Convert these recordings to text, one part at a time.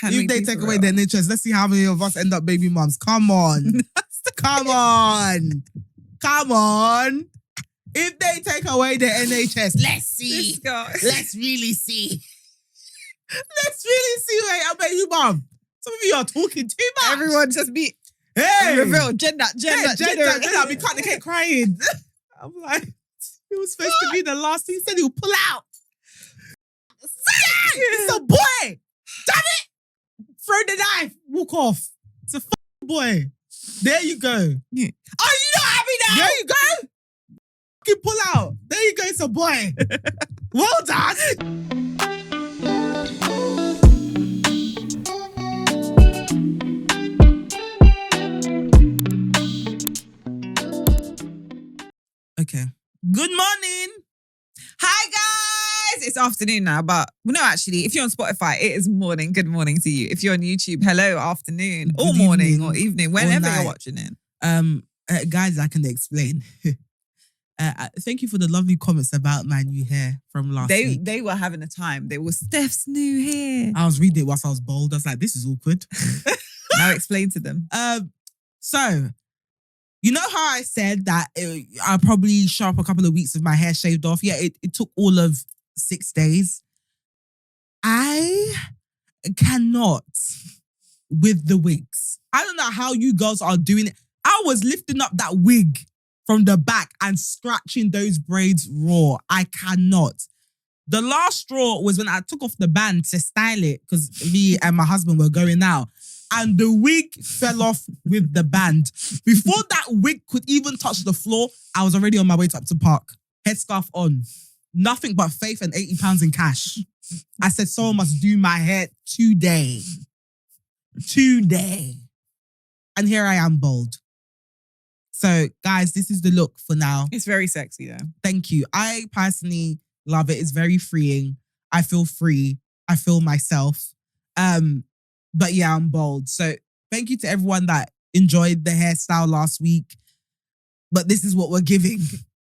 If they take away their NHS, let's see how many of us end up baby mums. Come on. Come on. Come on. If they take away the NHS, let's see. Let's really see. Let's really see where I bet you, mum. Some of you are talking too much. Everyone just be reveal gender. We can't keep crying. I'm like, it was supposed to be the last thing. He said he'll pull out. It's a boy. Damn it. Throw the knife. Walk off. It's a boy. There you go. Yeah. Oh, you not happy now? There you go. Fucking pull out. There you go. It's a boy. Well done. Okay. Good morning. Hi guys. It's afternoon now, but no, actually, if you're on Spotify, it is morning. Good morning to you. If you're on YouTube, hello, afternoon, or morning, or evening, whenever you're watching it. Guys, I can explain. Thank you for the lovely comments about my new hair from last week. They were having a time. They were Steph's new hair. I was reading it whilst I was bald. I was like, this is awkward. Now explain to them. So, you know how I said that I'll probably show up a couple of weeks with my hair shaved off? Yeah, it took all of 6 days. I cannot with the wigs. I don't know how you girls are doing it. I was lifting up that wig from the back and scratching those braids raw. I cannot. The last straw was when I took off the band to style it because me and my husband were going out. And the wig fell off with the band. Before that wig could even touch the floor, I was already on my way to Upton Park. Headscarf on. Nothing but faith and £80 in cash. I said, someone must do my hair today. Today. And here I am, bald. So, guys, this is the look for now. It's very sexy, though. Thank you. I personally love it. It's very freeing. I feel free. I feel myself. But yeah, I'm bald. So thank you to everyone that enjoyed the hairstyle last week. But this is what we're giving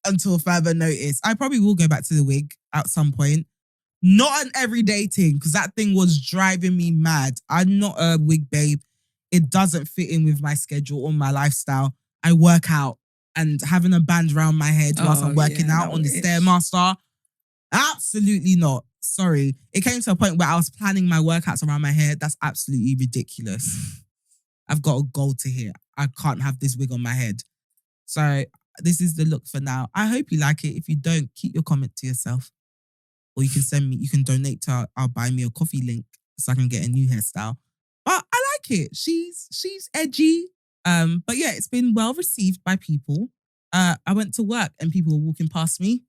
until further notice. I probably will go back to the wig at some point. Not an everyday thing, because that thing was driving me mad. I'm not a wig babe. It doesn't fit in with my schedule or my lifestyle. I work out, and having a band around my head whilst I'm working out on the Stairmaster, absolutely not. Sorry. It came to a point where I was planning my workouts around my hair. That's absolutely ridiculous. I've got a goal to hit. I can't have this wig on my head. So this is the look for now. I hope you like it. If you don't, keep your comment to yourself. Or you can donate to our Buy Me a Coffee link so I can get a new hairstyle. But I like it. She's edgy. But yeah, it's been well received by people. I went to work and people were walking past me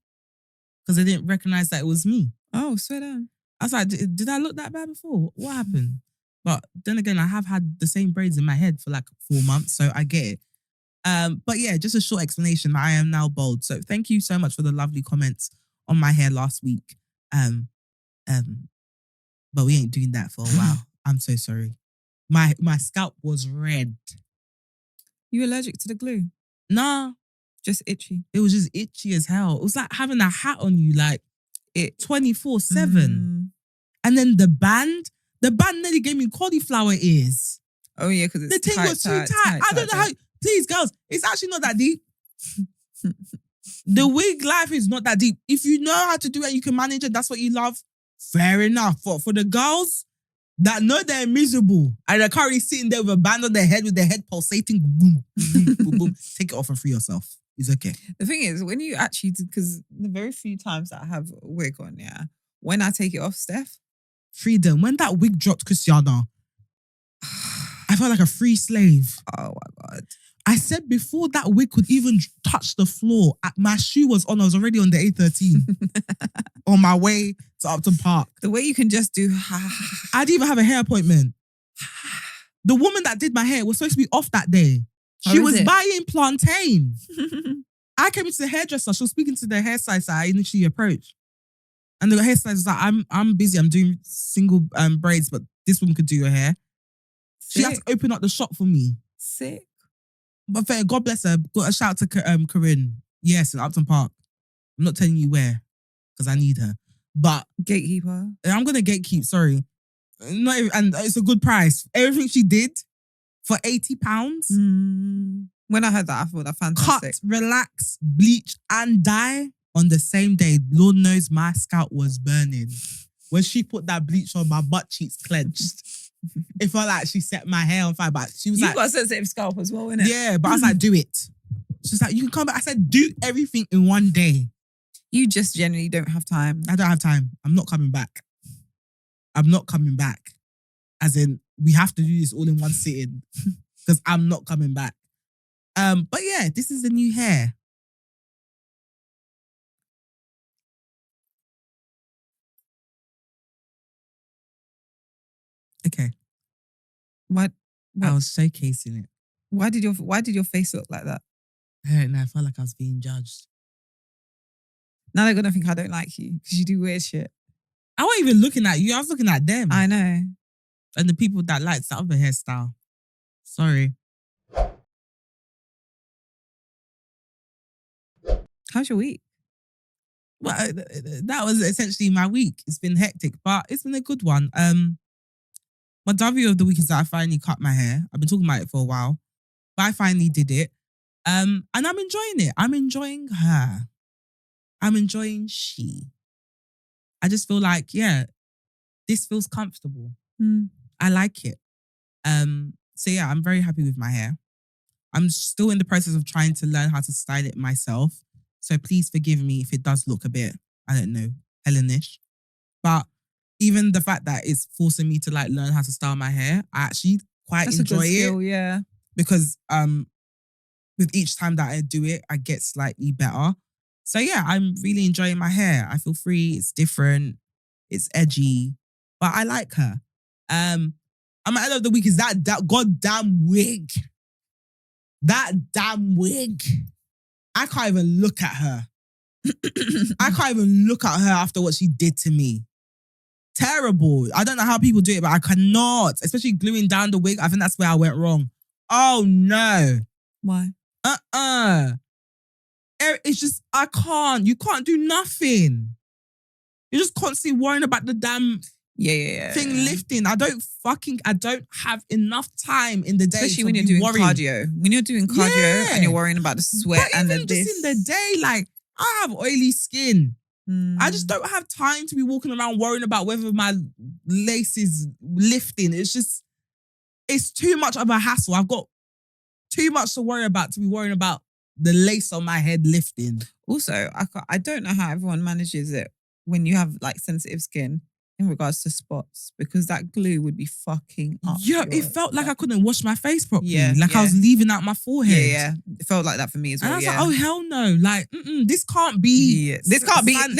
because they didn't recognize that it was me. Oh, swear down. I was like, did I look that bad before? What happened? But then again, I have had the same braids in my head for like 4 months, so I get it. But yeah, just a short explanation. I am now bald. So thank you so much for the lovely comments on my hair last week. But we ain't doing that for a while. I'm so sorry. My scalp was red. You allergic to the glue? Nah. Just itchy. It was just itchy as hell. It was like having a hat on you, like it 24/7. And then the band nearly gave me cauliflower ears. Oh yeah, because the thing was too tight. I don't know how. Please, girls, it's actually not that deep. The wig life is not that deep. If you know how to do it, you can manage it. That's what you love. Fair enough. For the girls that know they're miserable and they're currently sitting there with a band on their head with their head pulsating, boom, boom, boom, boom. Take it off and free yourself. It's okay. The thing is, when you actually, because the very few times that I have a wig on, yeah, when I take it off, Steph. Freedom. When that wig dropped, Christiana, I felt like a free slave. Oh my God. I said before that wig could even touch the floor, my shoe was on. I was already on the A13 on my way to Upton Park. The way you can just do... I didn't even have a hair appointment. The woman that did my hair was supposed to be off that day. She was buying plantain. I came into the hairdresser. She was speaking to the hairstylist that I initially approached. And the hairstylist was like, I'm busy. I'm doing single braids, but this woman could do your hair. She had to open up the shop for me. Sick. But fair, God bless her. Got a shout out to Corinne. Yes, in Upton Park. I'm not telling you where, because I need her. But gatekeeper. I'm going to gatekeep, sorry. Not even, and it's a good price. Everything she did for £80. When I heard that, I thought that fantastic. Cut, relax, bleach, and dye on the same day. Lord knows my scalp was burning. When she put that bleach on, my butt cheeks clenched. It felt like she set my hair on fire. But she was You've like, got a sensitive scalp as well, innit? yeah, but I was like, do it. She's like, you can come back. I said, do everything in one day. You just generally don't have time. I don't have time. I'm not coming back. I'm not coming back. As in, we have to do this all in one sitting because I'm not coming back. But yeah, this is the new hair. Okay. What? I was showcasing it. Why did your face look like that? I don't know. I felt like I was being judged. Now they're gonna think I don't like you because you do weird shit. I wasn't even looking at you. I was looking at them. I know. And the people that liked the other hairstyle. Sorry. How's your week? Well, that was essentially my week. It's been hectic, but it's been a good one. My W of the week is that I finally cut my hair. I've been talking about it for a while, but I finally did it. And I'm enjoying it. I'm enjoying her. I'm enjoying she. I just feel like, yeah, this feels comfortable. I like it. So yeah, I'm very happy with my hair. I'm still in the process of trying to learn how to style it myself. So please forgive me if it does look a bit, I don't know, Hellenish. But even the fact that it's forcing me to like learn how to style my hair, I actually quite enjoy it. Skill, yeah. Because with each time that I do it, I get slightly better. So yeah, I'm really enjoying my hair. I feel free. It's different. It's edgy. But I like her. And my end of the week is that goddamn wig. That damn wig. I can't even look at her. I can't even look at her after what she did to me. Terrible. I don't know how people do it, but I cannot. Especially gluing down the wig. I think that's where I went wrong. Oh no. Why? It's just, I can't. You can't do nothing. You're just constantly worrying about the damn thing lifting. I don't have enough time in the day. Especially when you're doing cardio. When you're doing cardio and you're worrying about the sweat but and even the just in the day, like, I have oily skin. I just don't have time to be walking around worrying about whether my lace is lifting. It's too much of a hassle. I've got too much to worry about to be worrying about the lace on my head lifting. Also, I don't know how everyone manages it when you have like sensitive skin in regards to spots, because that glue would be fucking up. Yeah, it felt like I couldn't wash my face properly. I was leaving out my forehead. Yeah. It felt like that for me as well. And I was like, oh hell no. Like, this can't be. Yeah. This can't be life. And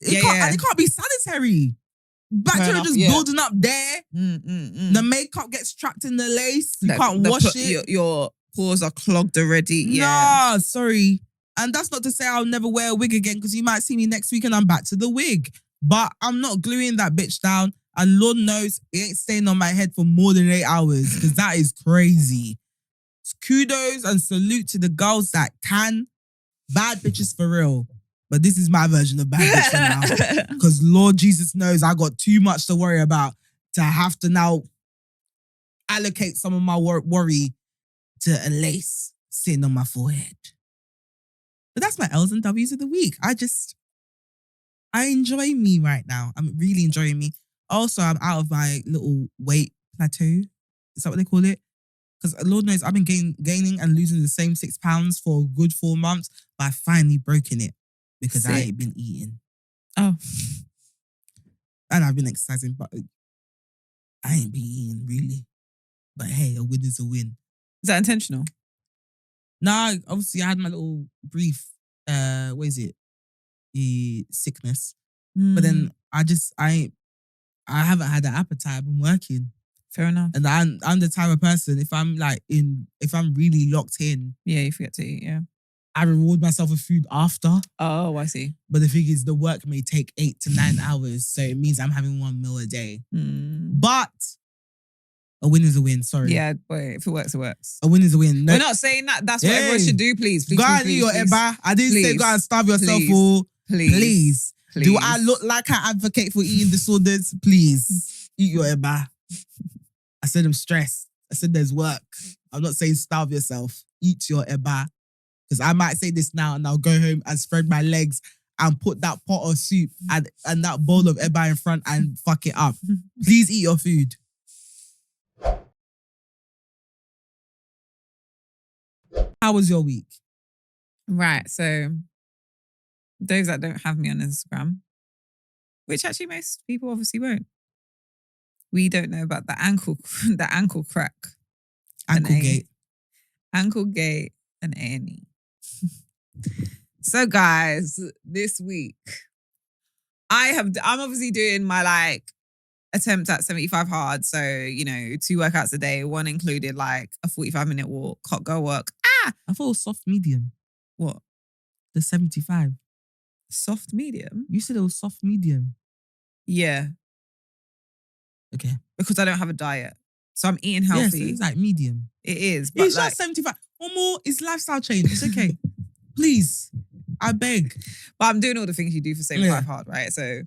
it can't be sanitary. Bacteria just building up there. The makeup gets trapped in the lace. You can't wash it. Your pores are clogged already. Nah, sorry. And that's not to say I'll never wear a wig again, because you might see me next week and I'm back to the wig. But I'm not gluing that bitch down. And Lord knows it ain't staying on my head for more than 8 hours, because that is crazy. Kudos and salute to the girls that can. Bad bitches for real. But this is my version of bad bitch for now. Because Lord Jesus knows I got too much to worry about to have to now allocate some of my worry to a lace sitting on my forehead. But that's my L's and W's of the week. I enjoy me right now. I'm really enjoying me. Also, I'm out of my little weight plateau. Is that what they call it? Because Lord knows I've been gaining and losing the same 6 pounds for a good 4 months, but I finally broken it because I ain't been eating. Oh. And I've been exercising, but I ain't been eating really. But hey, a win is a win. Is that intentional? Nah, obviously I had my little brief, sickness. But then I haven't had an appetite. I've been working. Fair enough. And I'm the type of person, if I'm really locked in. Yeah, you forget to eat, yeah. I reward myself with food after. Oh, I see. But the thing is, the work may take 8 to 9 hours. So it means I'm having 1 meal a day. But a win is a win, sorry. Yeah, but if it works, it works. A win is a win. No. We're not saying that. That's what everyone should do, please. Please, go and please, eat your eba. I didn't say go and starve yourself. Please. Do I look like I advocate for eating disorders? Please. Eat your eba. I said I'm stressed. I said there's work. I'm not saying starve yourself. Eat your eba. Because I might say this now and I'll go home and spread my legs and put that pot of soup and that bowl of eba in front and fuck it up. Please eat your food. How was your week? Right, so those that don't have me on Instagram, which actually most people obviously won't. We don't know about the ankle crack. Ankle gate. Ankle gate and A&E. So guys, this week, I'm obviously doing my attempt at 75 hard. So, 2 workouts a day, one included a 45-minute walk, hot girl work. I thought it was soft medium. What? The 75. Soft medium? You said it was soft medium. Yeah. Okay. Because I don't have a diet. So I'm eating healthy. Yes, it's medium. It is. But it's just 75. Or more, it's lifestyle change. It's okay. Please. I beg. But I'm doing all the things you do for 75 hard, right? So,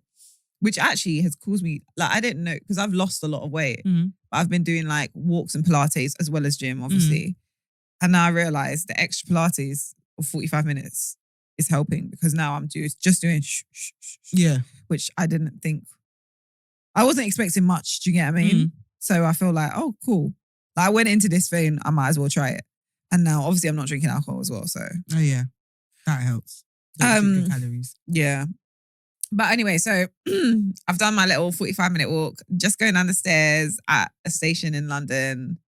which actually has caused me, I didn't know, because I've lost a lot of weight. Mm-hmm. But I've been doing walks and Pilates as well as gym, obviously. Mm-hmm. And now I realised the extra Pilates of 45 minutes is helping because now I'm just doing yeah, which I didn't think. I wasn't expecting much, do you get what I mean? Mm. So I feel oh, cool. I went into this thing, I might as well try it. And now, obviously, I'm not drinking alcohol as well, so. Oh, yeah. That helps. Don't calories. Yeah. But anyway, so I've done my little 45-minute walk, just going down the stairs at a station in London.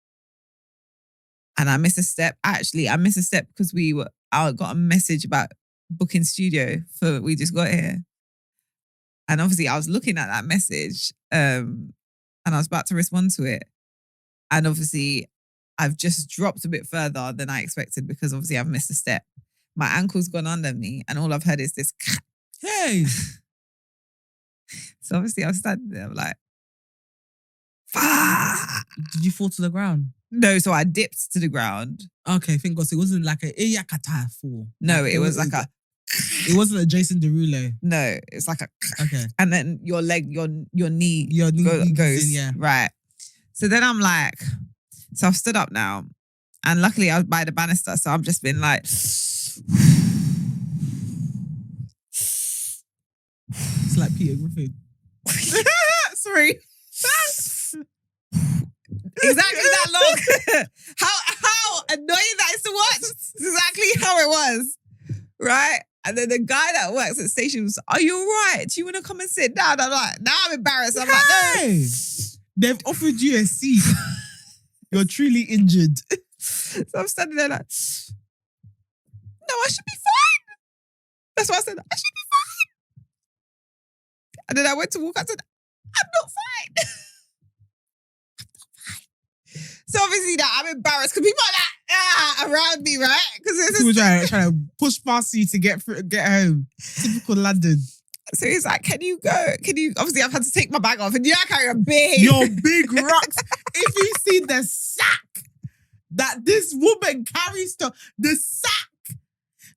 And I missed a step. Actually, I missed a step because I got a message about booking studio for We Just Got Here. And obviously I was looking at that message and I was about to respond to it. And obviously I've just dropped a bit further than I expected because obviously I've missed a step. My ankle's gone under me and all I've heard is this. Hey. So obviously I was standing there, I'm like, fuck. Did you fall to the ground? No, so I dipped to the ground. Okay, thank God. So it wasn't like a Iyakata fall. No, it was like a... It wasn't a Jason Derulo. No, it's like a... Okay. And then your leg, your knee goes in, yeah. Right. So then I'm like... So I've stood up now. And luckily I was by the banister. So I've just been like... It's like Peter Griffin. Sorry. Exactly that long. How annoying that is to watch. It's exactly how it was. Right? And then the guy that works at the station was, are you all right? Do you want to come and sit down? I'm like, now I'm embarrassed. I'm like, no. They've offered you a seat. You're truly injured. So I'm standing there like, no, I should be fine. That's what I said. I should be fine. And then I went to walk. I said, I'm not fine. So obviously I'm embarrassed because people are around me, right? Because people trying to push past you to get home. Typical London. So he's like, can you go? Obviously I've had to take my bag off and I carry your big rocks. If you see the sack that this woman carries the sack.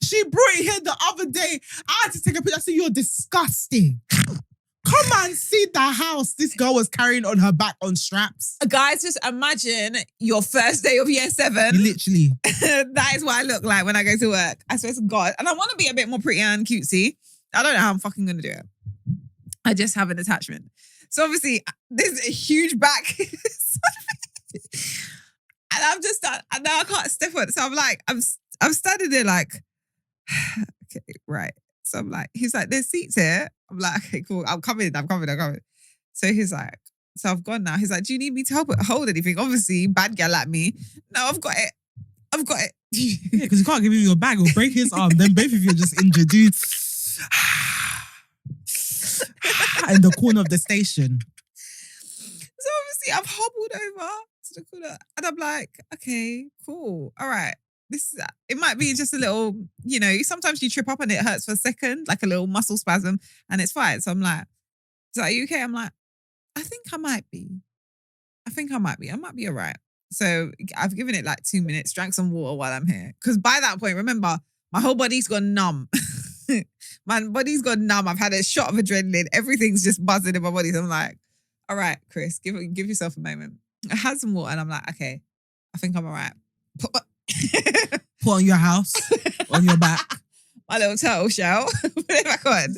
She brought it here the other day. I had to take a picture. I said, you're disgusting. Come and see the house this girl was carrying on her back on straps. Guys, just imagine your first day of year 7. Literally. That is what I look like when I go to work. I swear to God. And I want to be a bit more pretty and cutesy. I don't know how I'm fucking going to do it. I just have an attachment. So obviously, there's a huge back. And I'm just, and now I can't step on it. So I'm like, I'm standing there like, okay, right. So I'm like, he's like, there's seats here. I'm like, okay, cool. I'm coming. So he's like, so I've gone now. He's like, do you need me to hold anything? Obviously, bad girl like me. No, I've got it. Yeah, because you can't give him your bag or break his arm. Then both of you are just injured, dude. In the corner of the station. So obviously, I've hobbled over to the corner and I'm like, okay, cool. All right. It might be just a little, sometimes you trip up and it hurts for a second, like a little muscle spasm, and it's fine. So I'm like, is that UK? I'm like, I think I might be. I might be all right. So I've given it like 2 minutes, drank some water while I'm here. Because by that point, remember, my whole body's gone numb. My body's gone numb. I've had a shot of adrenaline. Everything's just buzzing in my body. So I'm like, all right, Chris, give yourself a moment. I had some water and I'm like, okay, I think I'm all right. Put on your house, on your back. My little turtle shell. Put it back on.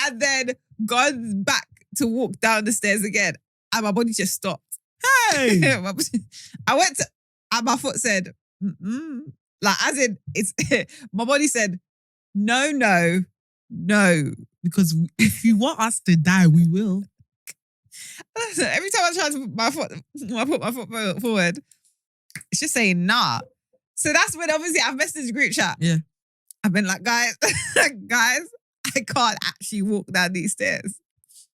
And then gone back to walk down the stairs again. And my body just stopped. Hey! I went to, and my foot said, like as in, it's, my body said, no. Because if you want us to die, we will. Every time I try to put my foot forward, it's just saying nah. So that's when obviously I've messaged the group chat. Yeah. I've been like, guys, I can't actually walk down these stairs.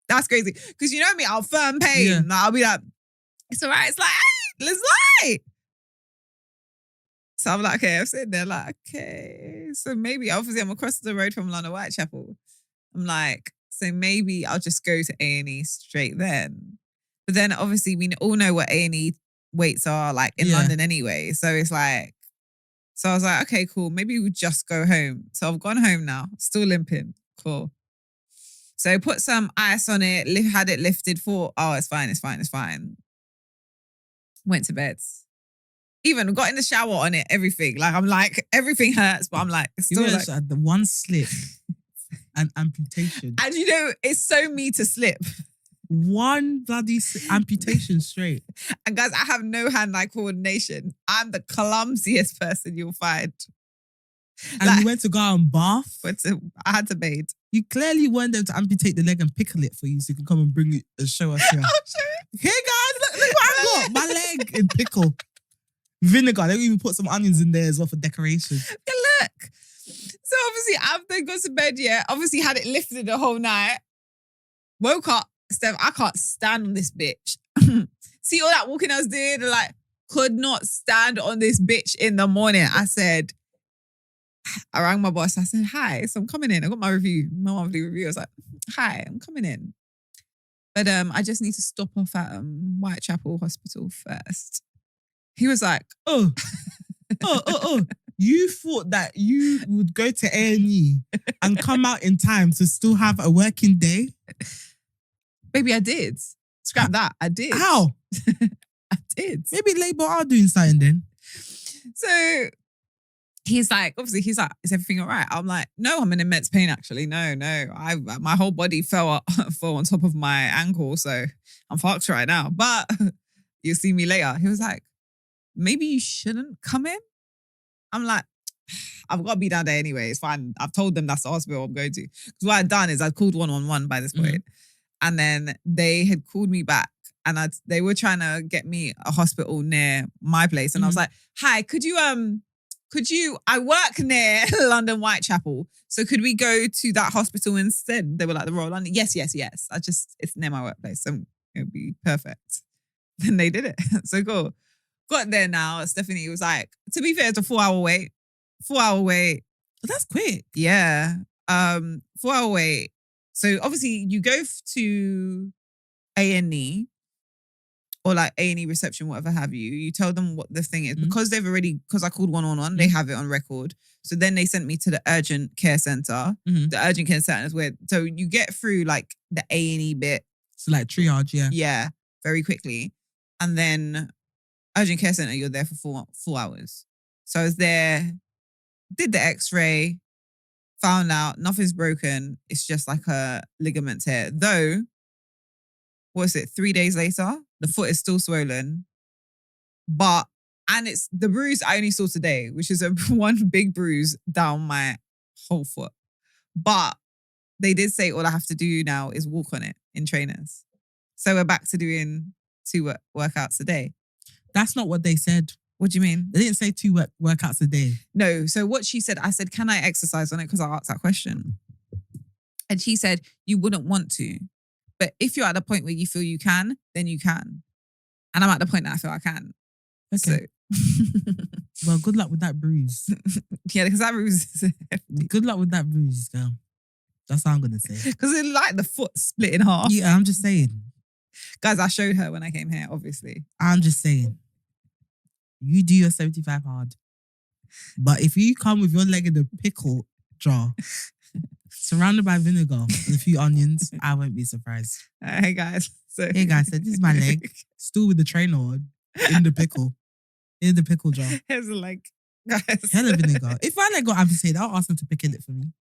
That's crazy. Because you know me, I'll firm pain. Yeah. Like, I'll be like, it's all right. It's like, hey, let's lie. So I'm like, okay, I'm sitting there like, okay. So maybe, obviously I'm across the road from London Whitechapel. I'm like, so maybe I'll just go to A&E straight then. But then obviously we all know what A&E waits are like in London anyway. So it's like, so I was like, okay, cool. Maybe we'll just go home. So I've gone home now, still limping. Cool. So put some ice on it, had it lifted for, oh, it's fine. Went to bed. Even got in the shower on it, everything. Like, I'm like, everything hurts, but I'm like, it's still like... The one slip and amputation. And you know, it's so me to slip. One bloody amputation straight. And guys, I have no hand-eye coordination. I'm the clumsiest person you'll find. And like, you went to go out and bath? I had to bathe. You clearly wanted them to amputate the leg and pickle it for you so you can come and bring it and show us here. I'll show it. Hey guys, look what I got. My leg in pickle. Vinegar. They even put some onions in there as well for decoration. Yeah, look. So obviously, after I got to bed, obviously had it lifted the whole night. Woke up, Steph, I can't stand on this bitch. See all that walking I was doing? Like, could not stand on this bitch in the morning. I rang my boss. I said, hi, so I'm coming in. I got my review, my monthly review. I was like, hi, I'm coming in. But I just need to stop off at Whitechapel Hospital first. He was like, oh. You thought that you would go to A&E and come out in time to still have a working day? Baby, I did. Scrap that. I did. How? I did. Maybe Labour are doing something then. So he's like, is everything all right? I'm like, no, I'm in immense pain actually. No. My whole body fell on top of my ankle, so I'm fucked right now. But you'll see me later. He was like, maybe you shouldn't come in. I'm like, I've got to be down there anyway. It's fine. I've told them that's the hospital I'm going to. Because what I'd done is I'd called 111 by this point. And then they had called me back and they were trying to get me a hospital near my place. And I was like, hi, could you, I work near London Whitechapel. So could we go to that hospital instead? They were like, the Royal London. Yes. It's near my workplace. So it'll be perfect. Then they did it. So cool. Got there now. Stephanie was like, to be fair, it's a 4-hour wait. 4-hour wait. But that's quick. Yeah. 4-hour wait. So obviously you go to A&E or like A&E reception, whatever have you. You tell them what the thing is. Because I called 111, they have it on record. So then they sent me to the urgent care center. The urgent care center is where, so you get through like the A&E bit. So like triage, yeah. Yeah, very quickly. And then urgent care center, you're there for 4 hours. So I was there, did the x-ray, found out nothing's broken. It's just like a ligament tear. Though, 3 days later, the foot is still swollen. And it's the bruise I only saw today, which is one big bruise down my whole foot. But they did say all I have to do now is walk on it in trainers. So we're back to doing 2 workouts a day. That's not what they said. What do you mean? They didn't say 2 workouts a day. No. So what she said, I said, can I exercise on it? Because I asked that question. And she said, you wouldn't want to. But if you're at the point where you feel you can, then you can. And I'm at the point that I feel I can. Okay. So. Well, good luck with that bruise. Yeah, because that bruise is hefty. Good luck with that bruise, girl. That's all I'm going to say. Because it's like the foot split in half. Yeah, I'm just saying. Guys, I showed her when I came here, obviously. I'm just saying. You do your 75 hard. But if you come with your leg in the pickle jar, Surrounded by vinegar and a few onions, I won't be surprised. Hey guys. So this is my leg. Still with the trainer on. In the pickle. In the pickle jar. Here's the leg. Guys. Hella vinegar. If my leg got amputated, I'll ask them to pickle it for me.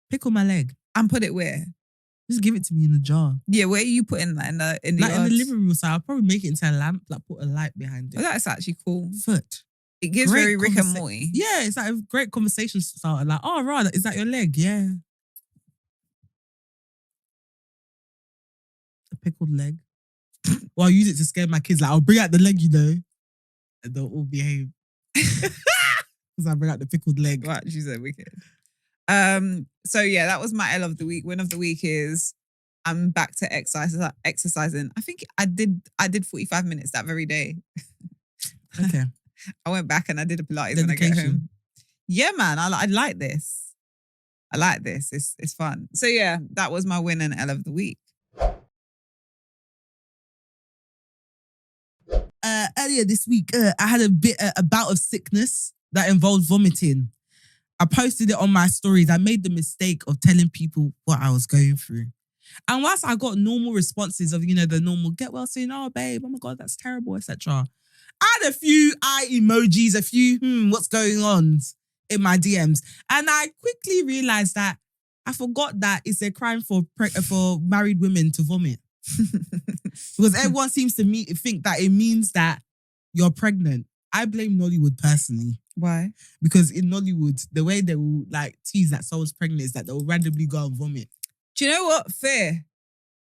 Pickle my leg. And put it where? Just give it to me in a jar. Yeah, where are you putting that? In the living room. So I'll probably make it into a lamp, like put a light behind it. Oh, that's actually cool. Foot. It gives very Rick and Morty. Yeah, it's like a great conversation starter. Like, oh, right, is that your leg? Yeah. A pickled leg. Well, I'll use it to scare my kids. Like, I'll bring out the leg, and they'll all behave. Because I bring out the pickled leg. Wow, she's so wicked. So yeah, that was my L of the week. Win of the week is I'm back to exercising. I think I did 45 minutes that very day. Okay. I went back and I did a Pilates when I get home. Yeah, man, I like this. I like this. It's fun. So yeah, that was my win and L of the week. Earlier this week, I had a bout of sickness that involved vomiting. I posted it on my stories. I made the mistake of telling people what I was going through. And whilst I got normal responses of, the normal get well soon, oh babe, oh my God, that's terrible, etc. I had a few eye emojis, a few what's going on in my DMs. And I quickly realized that I forgot that it's a crime for married women to vomit. Because everyone seems to think that it means that you're pregnant. I blame Nollywood personally. Why? Because in Nollywood, the way they will tease that someone's pregnant is that they'll randomly go and vomit. Do you know what? Fair.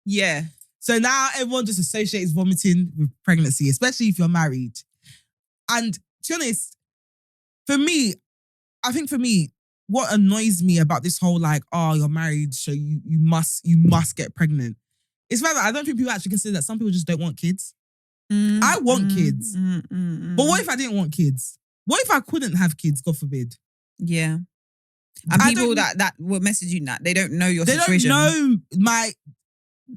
Yeah. So now everyone just associates vomiting with pregnancy, especially if you're married. And to be honest, I think for me, what annoys me about this whole you're married, so you must get pregnant. It's rather, I don't think people actually consider that some people just don't want kids. I want kids. But what if I didn't want kids? What if I couldn't have kids, God forbid? Yeah. And people that will message you that, they don't know your situation. They don't know my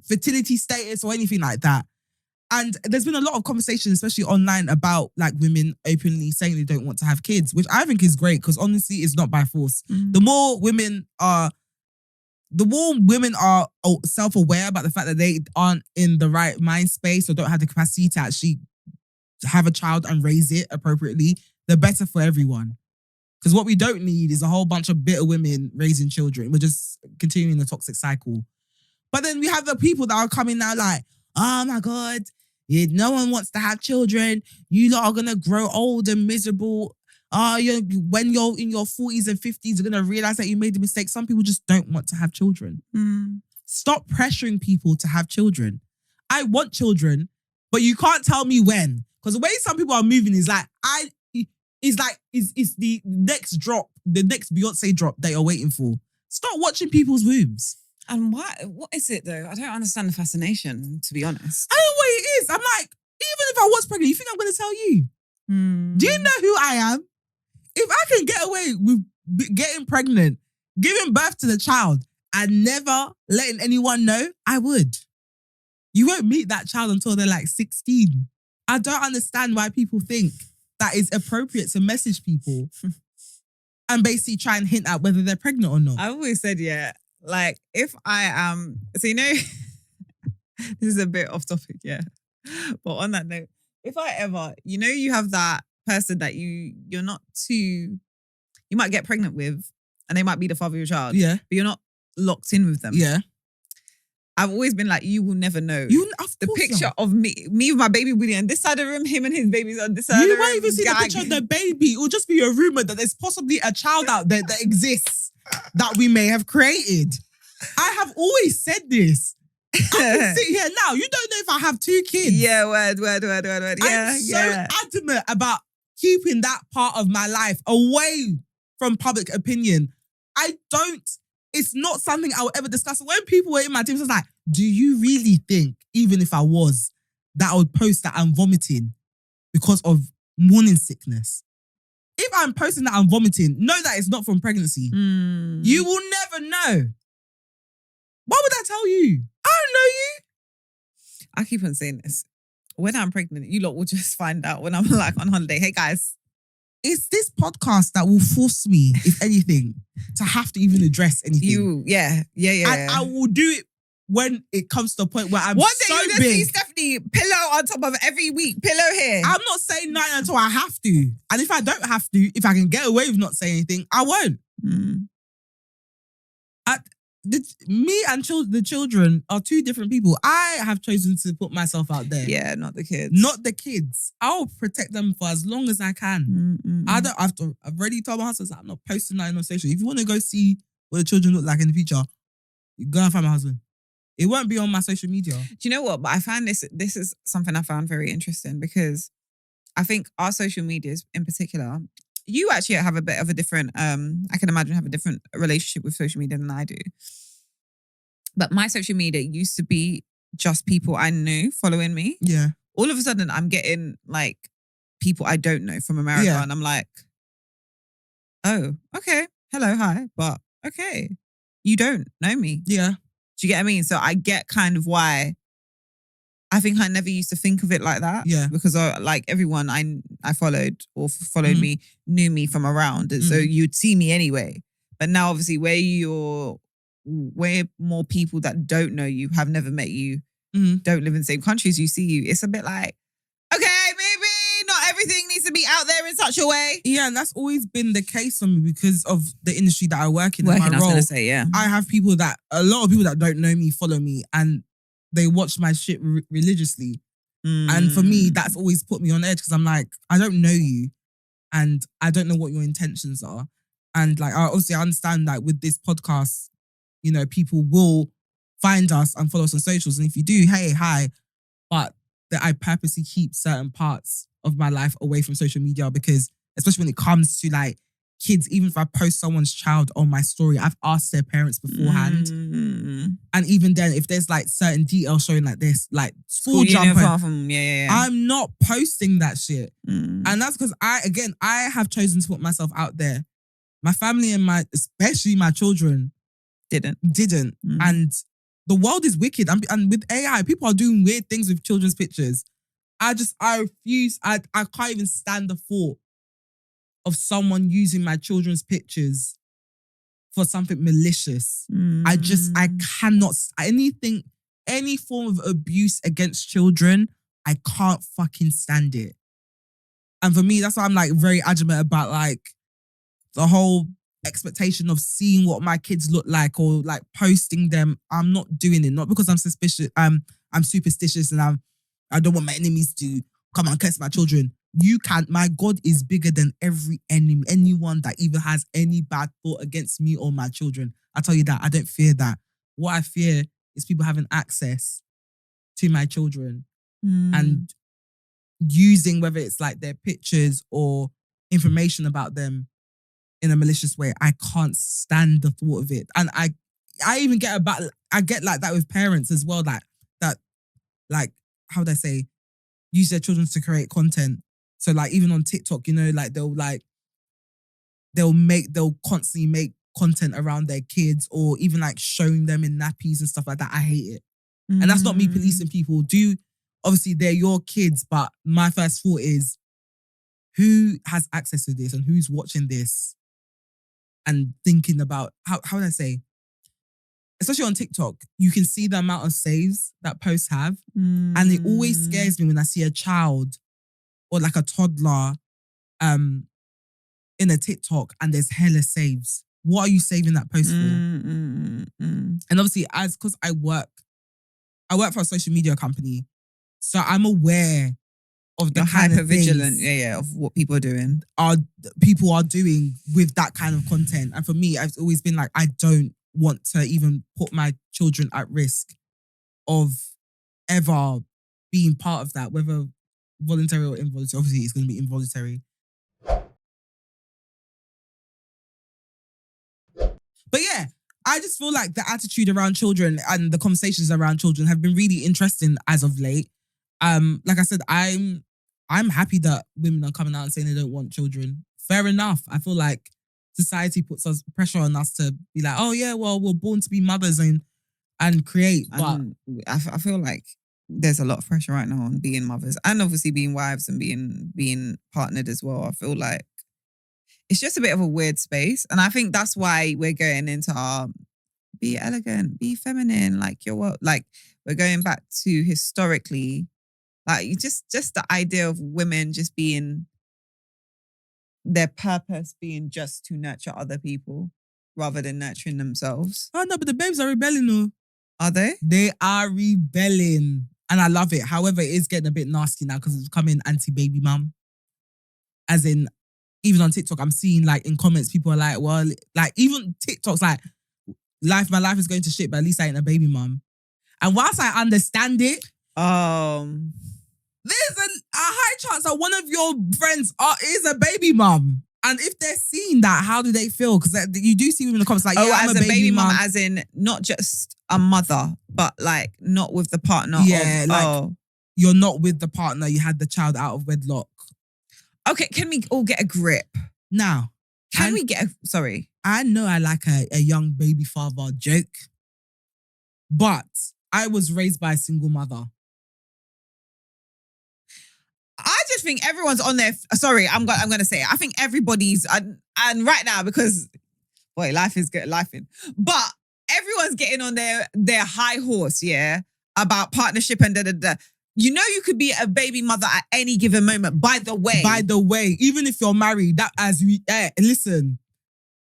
fertility status or anything like that. And there's been a lot of conversations, especially online, about women openly saying they don't want to have kids, which I think is great because honestly, it's not by force. The more women are self-aware about the fact that they aren't in the right mind space or don't have the capacity to actually have a child and raise it appropriately, the better for everyone. Because what we don't need is a whole bunch of bitter women raising children. We're just continuing the toxic cycle. But then we have the people that are coming now oh my God, no one wants to have children. You lot are going to grow old and miserable. When you're in your 40s and 50s, you're going to realize that you made a mistake. Some people just don't want to have children. Stop pressuring people to have children. I want children, but you can't tell me when. Because the way some people are moving is it's the next drop, the next Beyonce drop that you're waiting for. Stop watching people's wombs. And why? What is it though? I don't understand the fascination, to be honest. I don't know what it is. I'm like, even if I was pregnant, you think I'm going to tell you? Do you know who I am? If I can get away with getting pregnant, giving birth to the child, and never letting anyone know, I would. You won't meet that child until they're 16. I don't understand why people think that it's appropriate to message people and basically try and hint at whether they're pregnant or not. I always said, if I am, so this is a bit off topic, yeah. But on that note, if I ever, you have that person that you're not too, you might get pregnant with, and they might be the father of your child. Yeah. But you're not locked in with them. Yeah. I've always been you will never know. The picture of me with my baby Willie on this side of the room, him and his baby's on this side of the room. You won't even see the picture of the baby. It will just be a rumor that there's possibly a child out there that exists that we may have created. I have always said this. I can sit here now. You don't know if I have 2 kids. Yeah, word. Yeah, I'm so adamant about keeping that part of my life away from public opinion. It's not something I would ever discuss. When people were in my team, I was like, do you really think, even if I was, that I would post that I'm vomiting because of morning sickness? If I'm posting that I'm vomiting, know that it's not from pregnancy. You will never know. Why would I tell you? I don't know you. I keep on saying this. When I'm pregnant, you lot will just find out when I'm on holiday. Hey guys, it's this podcast that will force me, if anything, to have to even address anything. And I will do it when it comes to the point where I'm one so day you just big. see Stephanie pillow on top of every week, pillow here. I'm not saying nothing until I have to. And if I don't have to, if I can get away with not saying anything, I won't. Me and the children are two different people. I have chosen to put myself out there. Yeah, not the kids. Not the kids. I'll protect them for as long as I can. I've already told my husband, I'm not posting nothing on social. If you want to go see what the children look like in the future, you go and find my husband. It won't be on my social media. Do you know what? But I find this is something I found very interesting because I think our social medias in particular, you actually have a bit of a different, I can imagine have a different relationship with social media than I do. But my social media used to be just people I knew following me. Yeah. All of a sudden, I'm getting like people I don't know from America. Yeah. And I'm like, oh, okay. Hello, hi. But okay. You don't know me. Yeah. Do you get what I mean? So I get kind of why I think I never used to think of it like that. Yeah. Because like everyone I followed or followed me knew me from around. And so you'd see me anyway. But now obviously where more people that don't know you, have never met you, don't live in the same countries, you see you. It's a bit like, okay, maybe not everything needs to be out there in such a way. Yeah, and that's always been the case for me because of the industry that I work in. My role, I was going to say, yeah. I have a lot of people that don't know me follow me and they watch my shit religiously. And for me, that's always put me on edge because I'm like, I don't know you and I don't know what your intentions are. And like, I understand that with this podcast, you know, people will find us and follow us on socials. And if you do, hey, hi. But that I purposely keep certain parts of my life away from social media because especially when it comes to like kids, even if I post someone's child on my story, I've asked their parents beforehand. And even then, if there's like certain details showing like this, like school jumper, I'm not posting that shit. And that's because I have chosen to put myself out there. My family and especially my children, didn't. And the world is wicked. And with AI, people are doing weird things with children's pictures. I refuse. I can't even stand the thought of someone using my children's pictures for something malicious. I cannot, any form of abuse against children, I can't fucking stand it. And for me, that's why I'm like very adamant about like the whole expectation of seeing what my kids look like or like posting them. I'm not doing it. Not because I'm suspicious. I'm superstitious and I don't want my enemies to come and curse my children. You can't. My God is bigger than every enemy. Anyone that even has any bad thought against me or my children. I tell you that I don't fear that. What I fear is people having access to my children and using whether it's like their pictures or information about them in a malicious way. I can't stand the thought of it. And I even get like that with parents as well, that like, how would I say, use their children to create content. So like even on TikTok, you know, like they'll constantly make content around their kids or even like showing them in nappies and stuff like that. I hate it. And that's not me policing people. Obviously they're your kids, but my first thought is who has access to this and who's watching this and thinking about, how would I say, especially on TikTok, you can see the amount of saves that posts have. And it always scares me when I see a child or like a toddler in a TikTok and there's hella saves. What are you saving that post for? And obviously, because I work for a social media company, so I'm aware of the kind hyper of vigilant, of what people are doing. People are doing with that kind of content. And for me, I've always been like, I don't want to even put my children at risk of ever being part of that, whether voluntary or involuntary. Obviously, it's going to be involuntary. But yeah, I just feel like the attitude around children and the conversations around children have been really interesting as of late. Like I said, I'm happy that women are coming out and saying they don't want children. Fair enough. I feel like society puts us pressure on us to be like, oh yeah, well, we're born to be mothers and create. But I feel like there's a lot of pressure right now on being mothers and obviously being wives and being partnered as well. I feel like it's just a bit of a weird space. And I think that's why we're going into our be elegant, be feminine, like you're what, like we're going back to historically, like just the idea of women just being their purpose being just to nurture other people rather than nurturing themselves. Oh no, but the babes are rebelling though. Are they? They are rebelling. And I love it. However, it is getting a bit nasty now because it's becoming anti-baby mum. As in, even on TikTok, I'm seeing like in comments, people are like, well, like even TikTok's like, my life is going to shit, but at least I ain't a baby mum. And whilst I understand it, there's a high chance that one of your friends is a baby mum. And if they're seeing that, how do they feel? Because you do see women in the comments like, yeah, I'm as a baby mum. As in not just a mother, but like not with the partner. Yeah, you're not with the partner. You had the child out of wedlock. Okay, can we all get a grip? Now. Sorry. I know I like a young baby father joke, but I was raised by a single mother. I just think everyone's on their... Sorry, I'm going to say it. I think everybody's... And right now, because... Boy, life is good, life in. But everyone's getting on their high horse, yeah? About partnership and da-da-da. You know you could be a baby mother at any given moment, by the way. By the way, even if you're married, listen,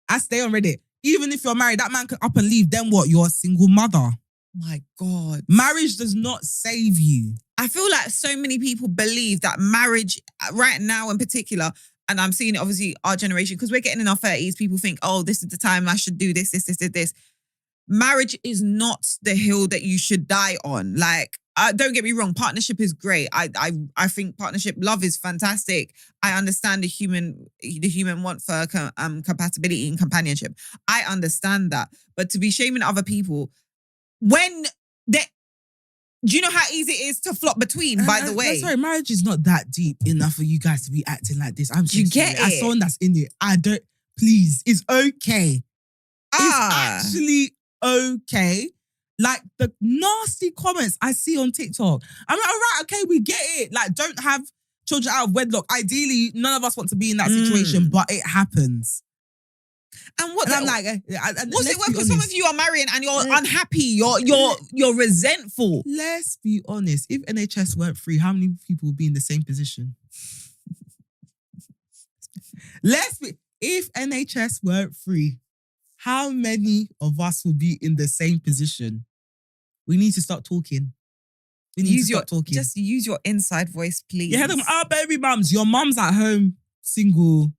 I stay on Reddit. Even if you're married, that man can up and leave. Then what? You're a single mother. My God. Marriage does not save you. I feel like so many people believe that marriage, right now in particular, and I'm seeing it obviously our generation, because we're getting in our 30s, people think, oh, this is the time I should do this. Marriage is not the hill that you should die on. Like, don't get me wrong, partnership is great. I think partnership, love is fantastic. I understand the human want for compatibility and companionship. I understand that. But to be shaming other people, do you know how easy it is to flop between, by the way? Sorry, marriage is not that deep enough for you guys to be acting like this. I'm you get it? As someone that's in it, please, it's okay. It's actually okay. Like the nasty comments I see on TikTok. I'm like, all right, okay, we get it. Like, don't have children out of wedlock. Ideally, none of us want to be in that situation, but it happens. And I'm like, what's it worth? Because some of you are marrying and you're unhappy. You're resentful. Let's be honest. If NHS weren't free, how many people would be in the same position? If NHS weren't free, how many of us will be in the same position? We need to start talking. Just use your inside voice, please. You heard them, baby mums. Your mum's at home, single.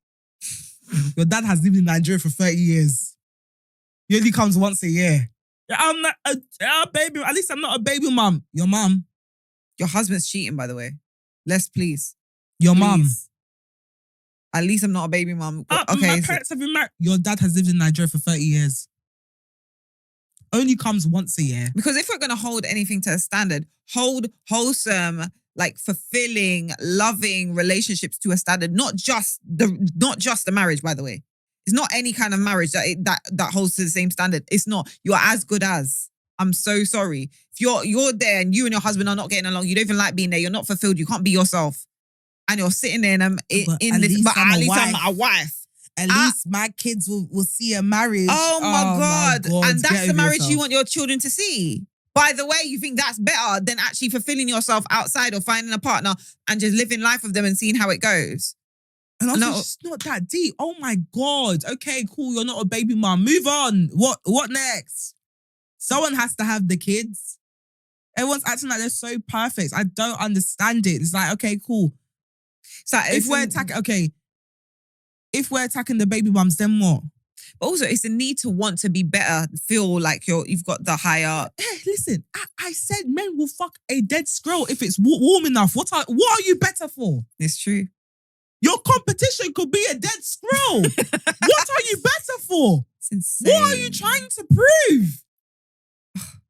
Your dad has lived in Nigeria for 30 years. He only comes once a year. I'm not a baby. At least I'm not a baby mum. Your mum. Your husband's cheating, by the way. Please. Your mum. At least I'm not a baby mum. Okay. My parents have been married. Your dad has lived in Nigeria for 30 years. Only comes once a year. Because if we're going to hold anything to a standard, hold wholesome, like fulfilling, loving relationships to a standard, not just the marriage, by the way. It's not any kind of marriage that holds to the same standard. It's not. You're as good as. I'm so sorry. If you're there and you and your husband are not getting along, you don't even like being there, you're not fulfilled, you can't be yourself. And you're sitting there and at least I'm a wife. At least my kids will see a marriage. Oh my God. And that's the marriage you want your children to see. By the way, you think that's better than actually fulfilling yourself outside or finding a partner and just living life with them and seeing how it goes. And also, it's not that deep. Oh my God. Okay, cool. You're not a baby mom. Move on. What next? Someone has to have the kids. Everyone's acting like they're so perfect. I don't understand it. It's like, okay, cool. So if we're attacking the baby mums, then what? But also, it's the need to want to be better, feel like you've got the higher... Hey, listen, I said men will fuck a dead squirrel if it's warm enough. What are you better for? It's true. Your competition could be a dead squirrel. What are you better for? It's insane. What are you trying to prove?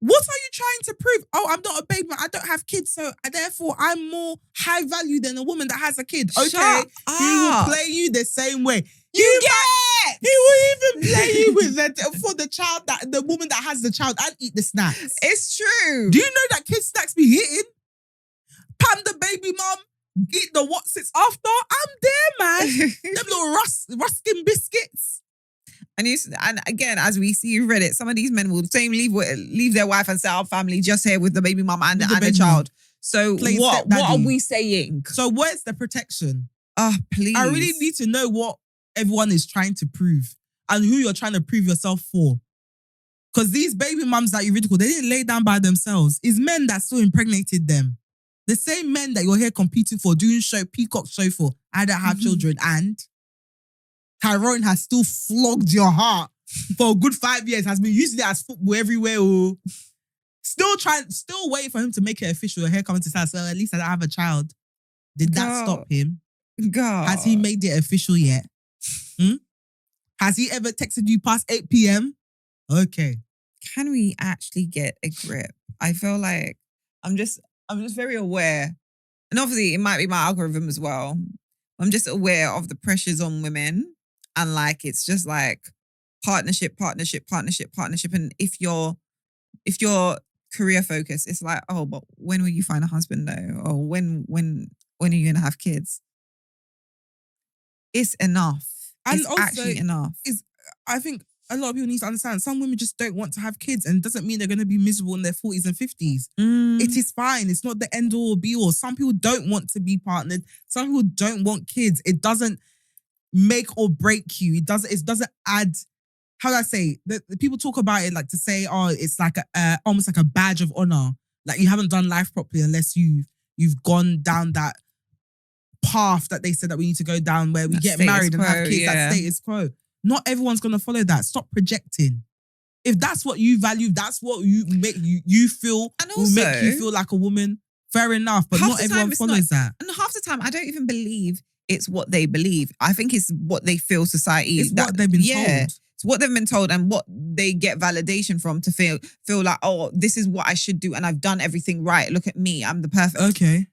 What are you trying to prove? Oh, I'm not a baby. I don't have kids, so therefore I'm more high value than a woman that has a kid. Okay, he will play you the same way. He will even play you with for the woman that has the child and eat the snacks. It's true. Do you know that kids snacks be hitting? Pam the baby mom, eat the what sits after, I'm there, man. Them little Ruskin biscuits. And again, as we see in Reddit, some of these men will leave their wife and set up family just here with the baby mama and the child. So what are we saying? So where's the protection? Please. I really need to know what everyone is trying to prove and who you're trying to prove yourself for. Because these baby mums that you ridicule, they didn't lay down by themselves. It's men that still impregnated them. The same men that you're here competing for, doing Peacock show for, I don't have children. And Tyrone has still flogged your heart for a good 5 years, has been using it as football everywhere. Oh. Still waiting for him to make it official. Here coming to say, so at least I don't have a child. Did that stop him? God. Has he made it official yet? Has he ever texted you past 8 p.m.? Okay. Can we actually get a grip? I feel like I'm just very aware. And obviously it might be my algorithm as well. I'm just aware of the pressures on women. And like, it's just like partnership. And if you're career focused, it's like, oh, but when will you find a husband though? Or when are you going to have kids? It's enough. And it's also, actually enough. I think a lot of people need to understand some women just don't want to have kids, and it doesn't mean they're going to be miserable in their 40s and 50s. It is fine. It's not the end all or be all. Some people don't want to be partnered. Some people don't want kids. It doesn't make or break you. It doesn't add. How do I say? The people talk about it like to say, oh, it's like almost like a badge of honor. Like you haven't done life properly unless you've gone down that path that they said that we need to go down, where we get married and have kids. That status quo. Not everyone's gonna follow that. Stop projecting. If that's what you value, that's what you make you feel, and also, will make you feel like a woman. Fair enough, but not everyone follows that. And half the time, I don't even believe it's what they believe. I think it's what they feel society is. It's what they've been told. It's what they've been told and what they get validation from to feel like, oh, this is what I should do and I've done everything right. Look at me, I'm the perfect. Okay.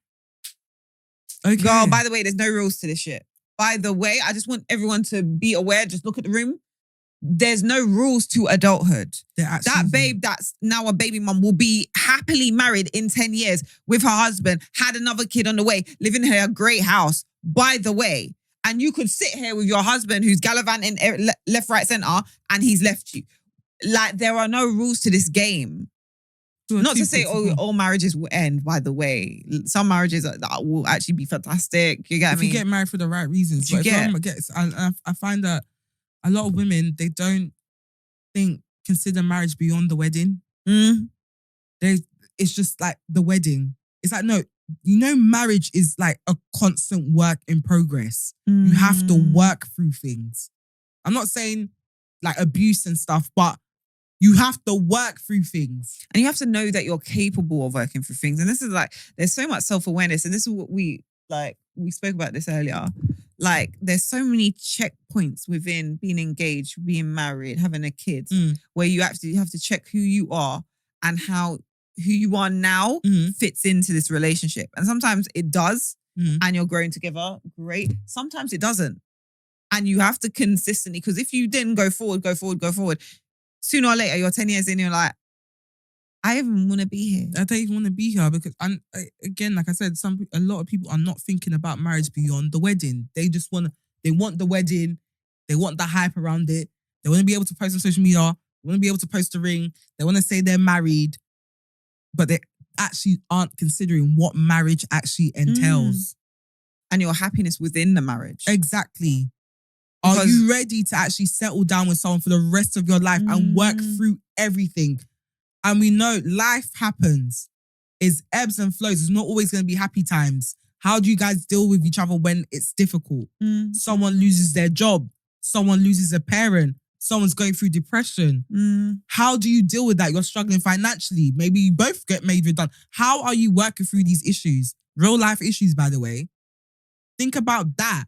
Girl, by the way, there's no rules to this shit. By the way, I just want everyone to be aware. Just look at the room. There's no rules to adulthood. That babe that's now a baby mum will be happily married in 10 years with her husband, had another kid on the way, living in a great house, by the way. And you could sit here with your husband who's gallivanting left, right, centre, and he's left you. Like, there are no rules to this game. Not to say all marriages will end, by the way. Some marriages that will actually be fantastic. You get me? If you get married for the right reasons. I find that a lot of women, they don't consider marriage beyond the wedding. It's just like the wedding. It's like, no, marriage is like a constant work in progress. You have to work through things. I'm not saying like abuse and stuff, but you have to work through things. And you have to know that you're capable of working through things. And this is like, there's so much self-awareness. And this is what we spoke about this earlier. Like, there's so many checkpoints within being engaged, being married, having a kid, where you actually have to check who you are and how who you are now fits into this relationship. And sometimes it does, and you're growing together. Great. Sometimes it doesn't. And you have to consistently, because if you didn't go forward, sooner or later, you're 10 years in, you're like, I even want to be here. I don't even want to be here because, again, like I said, a lot of people are not thinking about marriage beyond the wedding. They just want the wedding. They want the hype around it. They want to be able to post on social media. They want to be able to post a ring. They want to say they're married, but they actually aren't considering what marriage actually entails. And your happiness within the marriage. Exactly. Are you ready to actually settle down with someone for the rest of your life and work through everything? And we know life happens. It's ebbs and flows. It's not always going to be happy times. How do you guys deal with each other when it's difficult? Someone loses their job. Someone loses a parent. Someone's going through depression. How do you deal with that? You're struggling financially. Maybe you both get made redundant. How are you working through these issues? Real life issues, by the way. Think about that.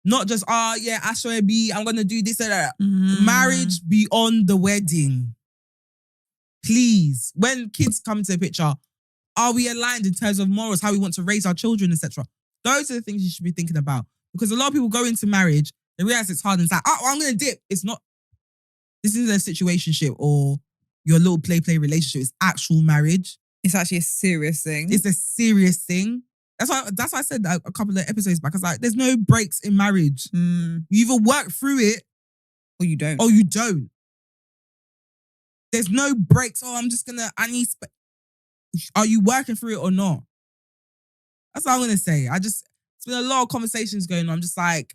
Not just, Ashwebi, I'm going to do this and that. Marriage beyond the wedding. Please, when kids come to the picture, are we aligned in terms of morals, how we want to raise our children, etc.? Those are the things you should be thinking about. Because a lot of people go into marriage, they realize it's hard and it's like, I'm going to dip. It's not, this isn't a situationship or your little play relationship. It's actual marriage. It's actually a serious thing. It's a serious thing. That's why I said that a couple of episodes back. I was like, there's no breaks in marriage. Mm. You either work through it Or you don't. or you don't. There's no breaks. Oh, are you working through it or not? That's what I'm gonna say. It's been a lot of conversations going on. I'm just like,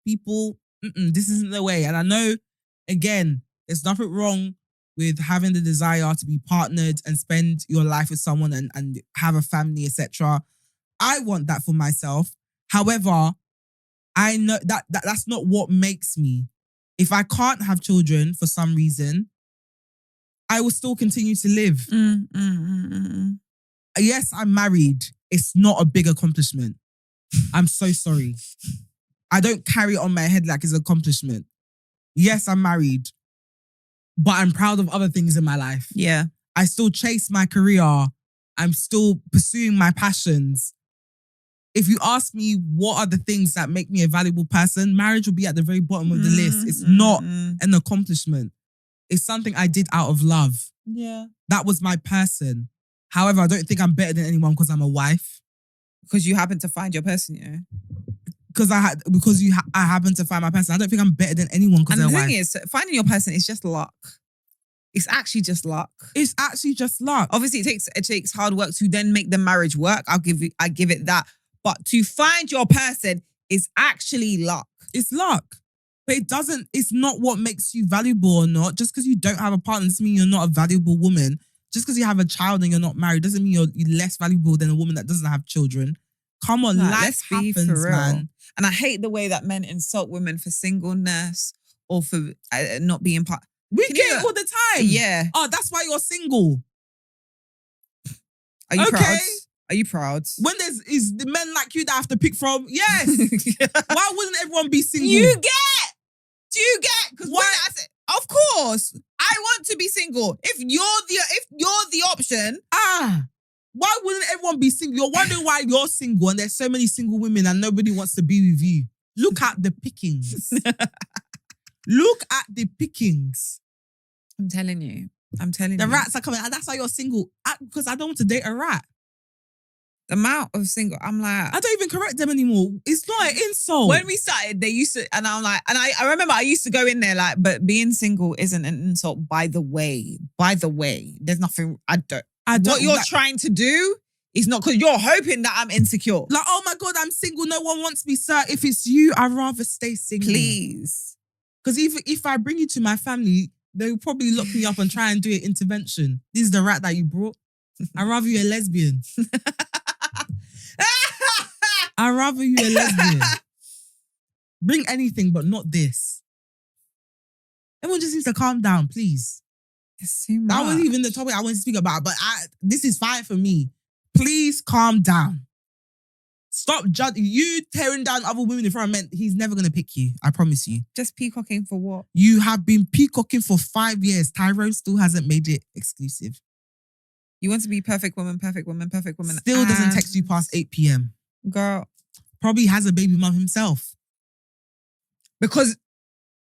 people, this isn't the way. And I know, again, there's nothing wrong with having the desire to be partnered and spend your life with someone and have a family, etc. I want that for myself. However, I know that's not what makes me. If I can't have children for some reason, I will still continue to live. Yes, I'm married. It's not a big accomplishment. I'm so sorry. I don't carry it on my head like it's an accomplishment. Yes, I'm married, but I'm proud of other things in my life. Yeah. I still chase my career. I'm still pursuing my passions. If you ask me what are the things that make me a valuable person, marriage will be at the very bottom of the list. It's not an accomplishment. It's something I did out of love. Yeah. That was my person. However, I don't think I'm better than anyone because I'm a wife. Because you happen to find your person, you know? I happen to find my person. I don't think I'm better than anyone because I'm a wife. And the thing is, finding your person is just luck. It's actually just luck. It's actually just luck. Obviously, it takes hard work to then make the marriage work. I give it that. But to find your person is actually luck. It's luck. But it's not what makes you valuable or not. Just because you don't have a partner doesn't mean you're not a valuable woman. Just because you have a child and you're not married doesn't mean you're less valuable than a woman that doesn't have children. Come on, life happens, man. And I hate the way that men insult women for singleness or for not being part. We get it all the time. Yeah. Oh, that's why you're single. Are you proud? Are you proud? When is the men like you that I have to pick from? Yes. Why wouldn't everyone be single? Do you get? Because I said, of course, I want to be single. If you're the option, why wouldn't everyone be single? You're wondering why you're single and there's so many single women and nobody wants to be with you. Look at the pickings. Look at the pickings. I'm telling you. The rats are coming, and that's why you're single. Because I don't want to date a rat. The amount of single, I'm like, I don't even correct them anymore. It's not an insult. When we started, they used to, and I'm like, and I remember I used to go in there like, but being single isn't an insult. By the way, there's nothing. I don't. What you're trying to do is not because you're hoping that I'm insecure. Like, oh my God, I'm single. No one wants me, sir. If it's you, I'd rather stay single. Please. Because if I bring you to my family, they'll probably lock me up and try and do an intervention. This is the rat that you brought. I'd rather you a lesbian. I'd rather you a lesbian. Bring anything, but not this. Everyone just needs to calm down, please. It's too much. That wasn't even the topic I wanted to speak about, but this is fine for me. Please calm down. Stop judging. You tearing down other women in front of men, he's never going to pick you. I promise you. Just peacocking for what? You have been peacocking for 5 years. Tyrone still hasn't made it exclusive. You want to be perfect woman. Still doesn't text you past 8 p.m. Girl. Probably has a baby mum himself. Because,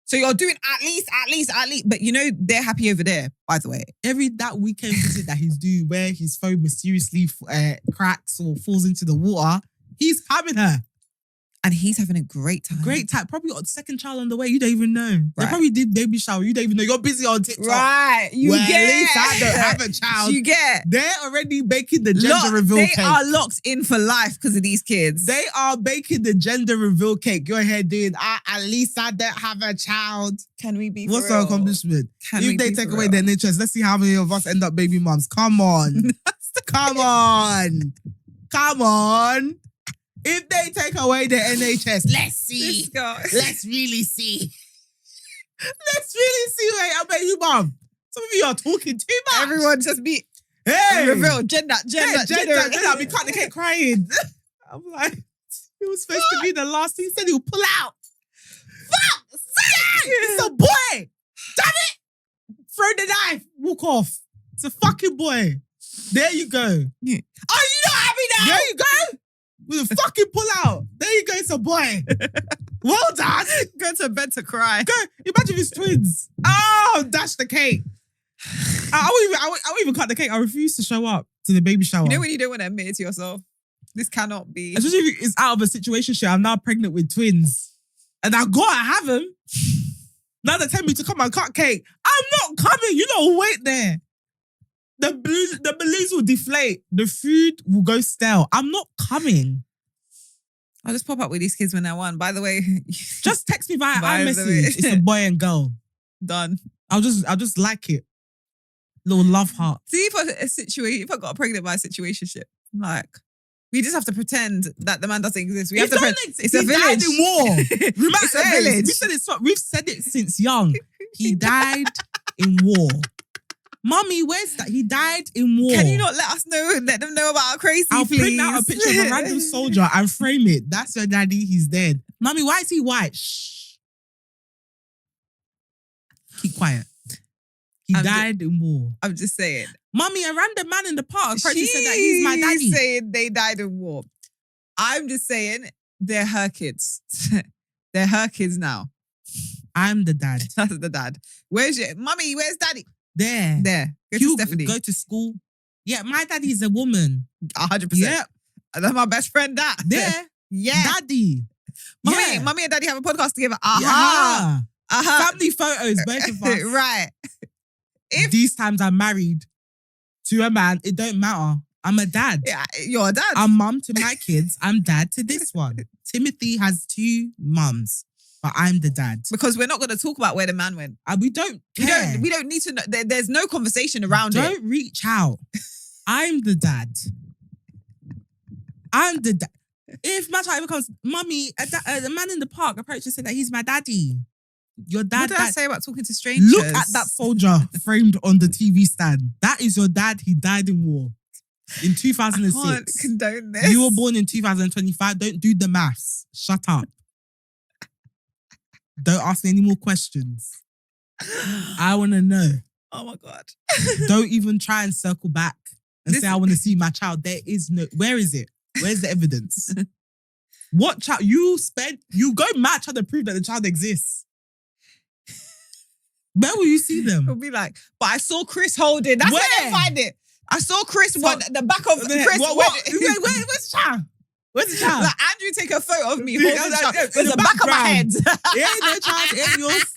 so you're doing at least. But you know, they're happy over there, by the way. That weekend visit that he's doing where his phone mysteriously cracks or falls into the water, he's having her. And he's having a great time. Probably got a second child on the way. You don't even know. Right. They probably did baby shower. You don't even know. You're busy on TikTok. Right. At least I don't have a child. You get. They're already baking the gender reveal cake. They are locked in for life because of these kids. They are baking the gender reveal cake. You're here doing, at least I don't have a child. Can we be What's the accomplishment? If they take away their natures, let's see how many of us end up baby moms. Come on. Come on. If they take away the NHS, let's see. Let's really see. Let's really see where I'm baby mom. Some of you are talking too much. Everyone just be reveal gender. I'll be cutting the cake crying. I'm like, it was supposed to be the last thing. He said he'll pull out. Fuck! It's a boy! Damn it! Throw the knife. Walk off. It's a fucking boy. There you go. Yeah. Are you not happy now? There you go. With a fucking pull out. There you go, it's a boy. Well done. Go to bed to cry. Go. Imagine if it's twins. Oh, dash the cake. I won't even cut the cake. I refuse to show up to the baby shower. You know when you don't want to admit it to yourself? This cannot be. Especially if it's out of a situationship. I'm now pregnant with twins. And I gotta have them. Now they tell me to come and cut cake. I'm not coming. You don't wait there. The balloons will deflate. The food will go stale. I'm not coming. I'll just pop up with these kids when I want. By the way, just text me via iMessage. It's a boy and girl. Done. I'll just like it. Little love heart. See, if I got pregnant by a situationship, like, we just have to pretend that the man doesn't exist. We have to pretend it's a village. Died in war. It's a village. We've said it since young. He died in war. Mommy, where's that? He died in war. Can you not let them know about our crazy, I'll please? print out a picture of a random soldier and frame it. That's your daddy. He's dead. Mommy, why is he white? Shh. Keep quiet. He died in war. I'm just saying. Mommy, a random man in the park apparently said that he's my daddy. She's saying they died in war. I'm just saying they're her kids. They're her kids now. I'm the dad. That's the dad. Mommy, where's daddy? There. Go to Stephanie. Go to school. Yeah, my daddy's a woman. 100%. Yeah. That's my best friend, that. There. Yeah. Daddy. Mommy and daddy have a podcast together. Family photos, both of us. Right. These times I'm married to a man, it don't matter. I'm a dad. Yeah, you're a dad. I'm mum to my kids. I'm dad to this one. Timothy has 2 mums, but I'm the dad. Because we're not going to talk about where the man went. We don't care. We don't need to know. There's no conversation around it. Don't reach out. I'm the dad. I'm the dad. If my child ever comes, Mummy, a man in the park approached and said that he's my daddy. Your dad. What did I say about talking to strangers? Look at that soldier framed on the TV stand. That is your dad. He died in war in 2006. I can't condone this. You were born in 2025. Don't do the maths. Shut up. Don't ask me any more questions. I want to know. Oh my God. Don't even try and circle back and say, I want to see my child. There is no, where is it? Where's the evidence? What child? You go mad trying to prove that the child exists. Where will you see them? It'll be like, but I saw Chris holding. That's where they find it. I saw Chris the back of Chris. Where's the child? Where's the child? Like, Andrew, take a photo of me holding the child. It's the back of my head. It ain't no child. It ain't yours.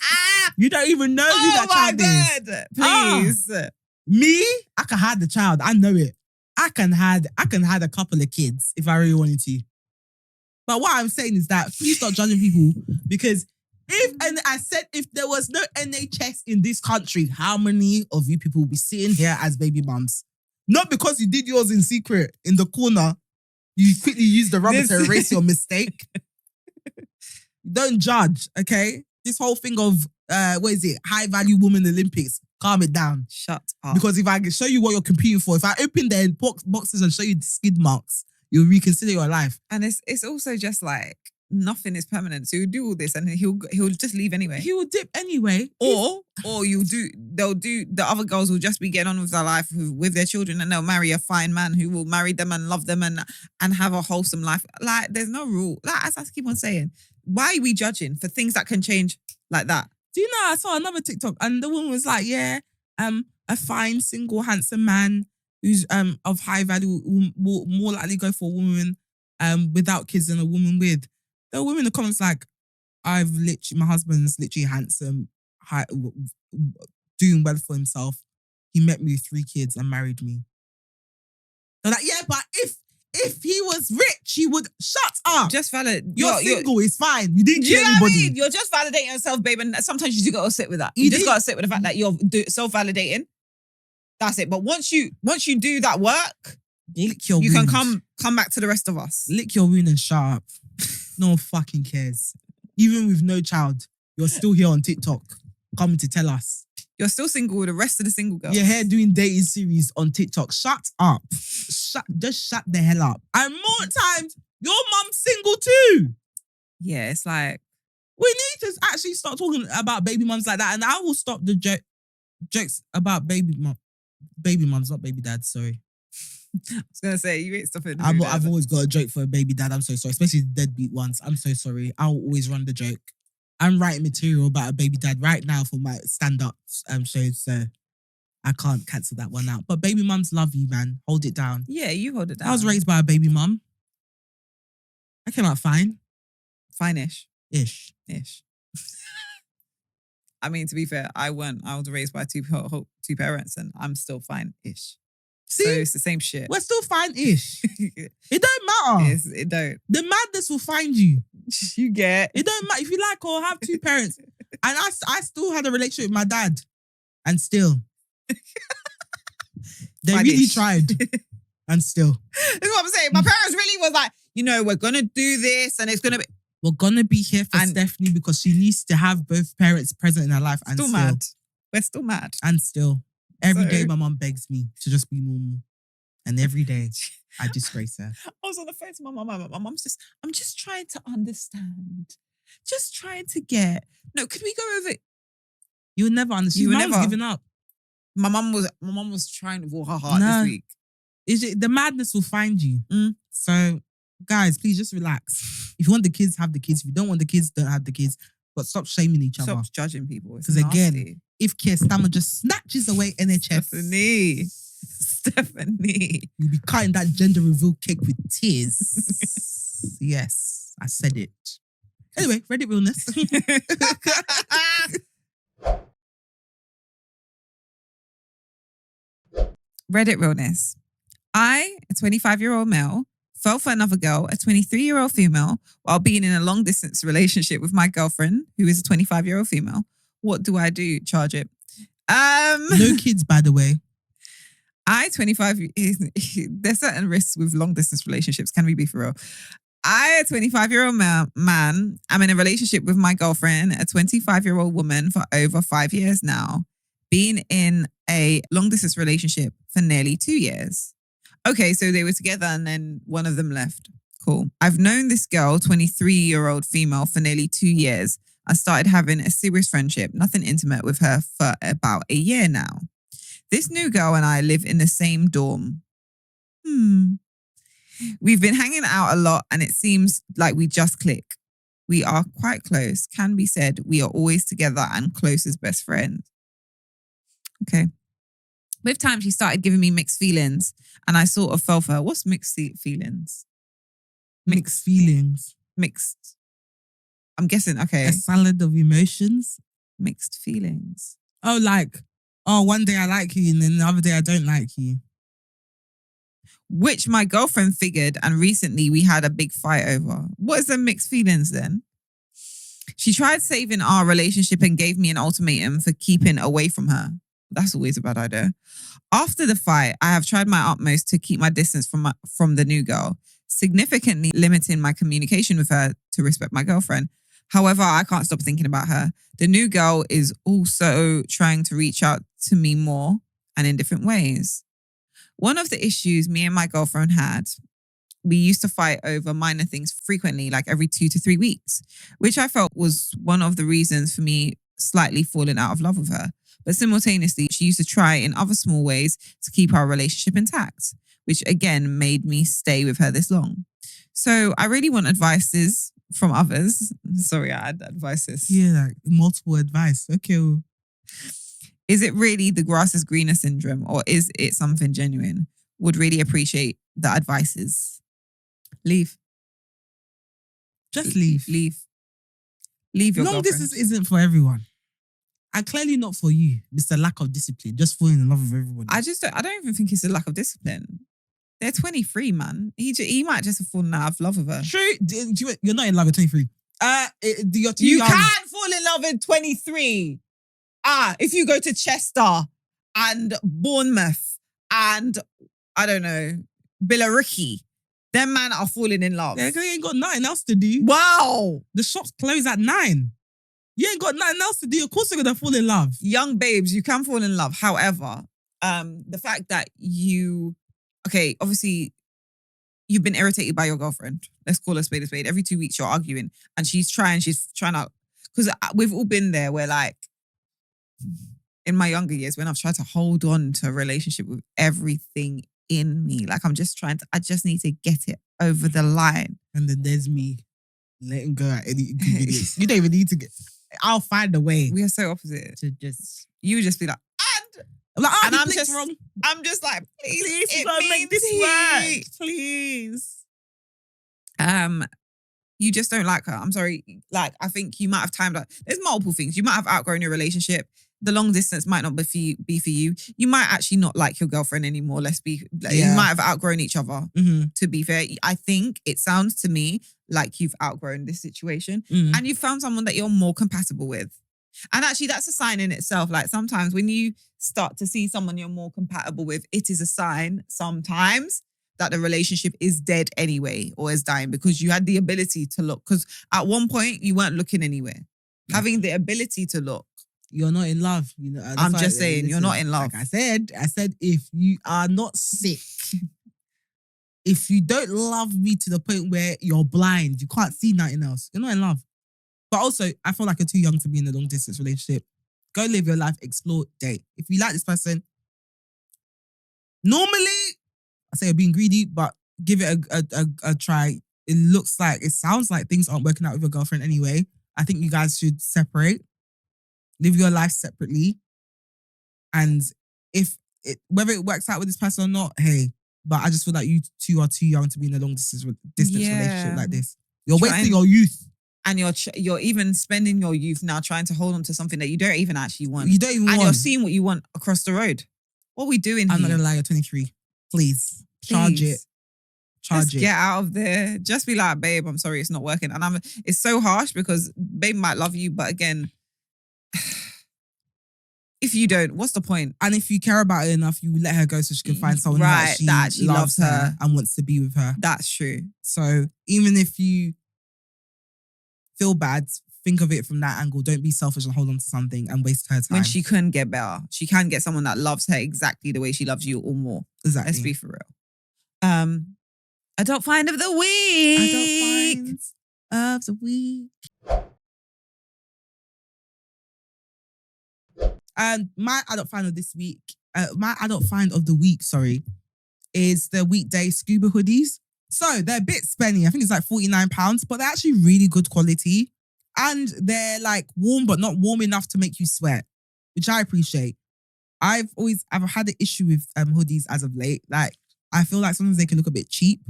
You don't even know who that child is. Please. Me? I can hide the child. I know it. I can hide a couple of kids if I really wanted to. But what I'm saying is that please stop judging people, because if there was no NHS in this country, how many of you people will be sitting here as baby mums? Not because you did yours in secret in the corner. You quickly use the rubber to erase your mistake. Don't judge, okay? This whole thing of, high value woman Olympics, calm it down. Shut up. Because if I can show you what you're competing for, if I open their boxes and show you the skid marks, you'll reconsider your life. And it's also just like, nothing is permanent. So he'll do all this and he'll just leave anyway. He will dip anyway. Or the other girls will just be getting on with their life with their children, and they'll marry a fine man who will marry them and love them and have a wholesome life. Like, there's no rule. Like, as I keep on saying, why are we judging for things that can change like that? Do you know, I saw another TikTok and the woman was like, a fine, single, handsome man who's of high value will more likely go for a woman without kids than a woman with. There were women in the comments like, my husband's literally handsome, doing well for himself. He met me with 3 kids and married me. They're like, yeah, but if he was rich, he would, shut up. Just validate. You're single, it's fine. You didn't kill anybody. I mean? You're just validating yourself, babe, and sometimes you do got to sit with that. You just got to sit with the fact that you're self-validating. That's it. But once you do that work, you can come back to the rest of us. Lick your wound and shut up. No one fucking cares. Even with no child, you're still here on TikTok coming to tell us. You're still single with the rest of the single girls. You're here doing dating series on TikTok. Shut up. Just shut the hell up. And more times, your mum's single too. Yeah, it's like, we need to actually start talking about baby mums like that, and I will stop the jokes about baby mums, not baby dads, sorry. I was going to say, you ain't stopping. I've always got a joke for a baby dad. I'm so sorry, especially the deadbeat ones. I'm so sorry. I'll always run the joke. I'm writing material about a baby dad right now for my stand-up shows, so I can't cancel that one out. But baby mums love you, man. Hold it down. Yeah, you hold it down. I was raised by a baby mum. I came out fine. Fine-ish. Ish. I mean, to be fair, I was raised by two parents and I'm still fine-ish. See? So it's the same shit. We're still fine-ish. It don't matter. It don't. The madness will find you. You get. It don't matter if you like or have two parents. And I still had a relationship with my dad. And still. They really tried. And still. That's what I'm saying. My parents really was like, we're going to do this and it's going to be. We're going to be here for Stephanie because she needs to have both parents present in her life. And still mad. We're still mad. And still. Every day my mum begs me to just be normal. And every day I disgrace her. I was on the phone to my mum. My mum's just, I'm just trying to understand. Just trying to get. No, could we go over it? You would never understand. Your mum was giving up. My mum was trying with all her heart this week. The madness will find you. So, guys, please just relax. If you want the kids, have the kids. If you don't want the kids, don't have the kids. But stop shaming each other. Stop judging people. Because again, if Keir Starmer just snatches away NHS. Stephanie. You'll be cutting that gender reveal cake with tears. Yes, I said it. Anyway, Reddit Realness. Reddit Realness. I, a 25-year-old male, fell for another girl, a 23-year-old female, while being in a long-distance relationship with my girlfriend, who is a 25-year-old female. What do I do? Charge it. No kids, by the way. There's certain risks with long-distance relationships. Can we be for real? I, a 25-year-old man, I'm in a relationship with my girlfriend, a 25-year-old woman, for over 5 years now. Being in a long-distance relationship for nearly 2 years. Okay, so they were together and then one of them left. Cool. I've known this girl, 23-year-old female, for nearly 2 years. I started having a serious friendship, nothing intimate with her, for about a year now. This new girl and I live in the same dorm. We've been hanging out a lot and it seems like we just click. We are quite close. Can be said we are always together and close as best friends. Okay. With time, she started giving me mixed feelings and I sort of fell for her. What's mixed feelings? Mixed feelings. Mixed. I'm guessing, okay. A salad of emotions. Mixed feelings. Oh, one day I like you and then the other day I don't like you. Which my girlfriend figured and recently we had a big fight over. What is the mixed feelings then? She tried saving our relationship and gave me an ultimatum for keeping away from her. That's always a bad idea. After the fight, I have tried my utmost to keep my distance from the new girl, significantly limiting my communication with her to respect my girlfriend. However, I can't stop thinking about her. The new girl is also trying to reach out to me more and in different ways. One of the issues me and my girlfriend had, we used to fight over minor things frequently, like every 2 to 3 weeks, which I felt was one of the reasons for me slightly falling out of love with her. But simultaneously, she used to try in other small ways to keep our relationship intact, which again made me stay with her this long. So I really want advices from others. Sorry, I had advices. Yeah, like multiple advice. Okay. Is it really the grass is greener syndrome or is it something genuine? Would really appreciate the advices. Leave. Just leave. Leave your girlfriend. Long distance isn't for everyone. And clearly not for you. It's a lack of discipline. Just falling in love with everybody. I don't even think it's a lack of discipline. They're 23, man. He might just have fallen out of love with her. True. You're not in love at 23. You're too young. You can't fall in love at 23. If you go to Chester and Bournemouth and, I don't know, Billericay, them man are falling in love. Yeah, because you ain't got nothing else to do. Wow. The shops close at 9. You ain't got nothing else to do. Of course you're going to fall in love. Young babes, you can fall in love. However, the fact that obviously you've been irritated by your girlfriend. Let's call her spade a spade. Every 2 weeks you're arguing and she's trying out. Because we've all been there where like, in my younger years when I've tried to hold on to a relationship with everything in me. Like I just need to get it over the line. And then there's me letting go at any inconvenience. You don't even need to I'll find a way. We are so opposite. You would just be like, wrong. I'm just like, please you gotta make this work. Please. You just don't like her. I'm sorry. Like, I think you might have timed out. There's multiple things. You might have outgrown your relationship. The long distance might not be for you. You might actually not like your girlfriend anymore. You might have outgrown each other. To be fair, I think it sounds to me like you've outgrown this situation and you found someone that you're more compatible with. And actually, that's a sign in itself. Like sometimes when you start to see someone you're more compatible with, it is a sign sometimes that the relationship is dead anyway or is dying because you had the ability to look. Because at one point, you weren't looking anywhere. Having the ability to look. You're not in love. You know, I'm just saying, you're not in love. Like I said, if you are not sick, if you don't love me to the point where you're blind, you can't see nothing else, you're not in love. But also, I feel like you're too young to be in a long distance relationship. Go live your life, explore, date. If you like this person, normally, I say you're being greedy, but give it a try. It sounds like things aren't working out with your girlfriend anyway. I think you guys should separate. Live your life separately. And whether it works out with this person or not, hey, but I just feel like you two are too young to be in a long distance relationship like this. You're wasting your youth. And you're even spending your youth now trying to hold on to something that you don't even actually want. You don't even want. And you're seeing what you want across the road. What are we doing here? I'm not going to lie, you're 23. Please. Charge it. Just get out of there. Just be like, babe, I'm sorry, it's not working. And it's so harsh because babe might love you, but again, if you don't, what's the point? And if you care about her enough, you let her go so she can find someone that actually loves her and wants to be with her. That's true. So even if you feel bad, think of it from that angle. Don't be selfish and hold on to something and waste her time. When she can get better. She can get someone that loves her exactly the way she loves you or more. Exactly. Let's be for real. Adult find of the week. Adult finds of the week. My adult find of this week, is the weekday scuba hoodies. So they're a bit spenny. I think it's like £49, but they're actually really good quality. And they're like warm, but not warm enough to make you sweat, which I appreciate. I've had an issue with hoodies as of late. Like, I feel like sometimes they can look a bit cheap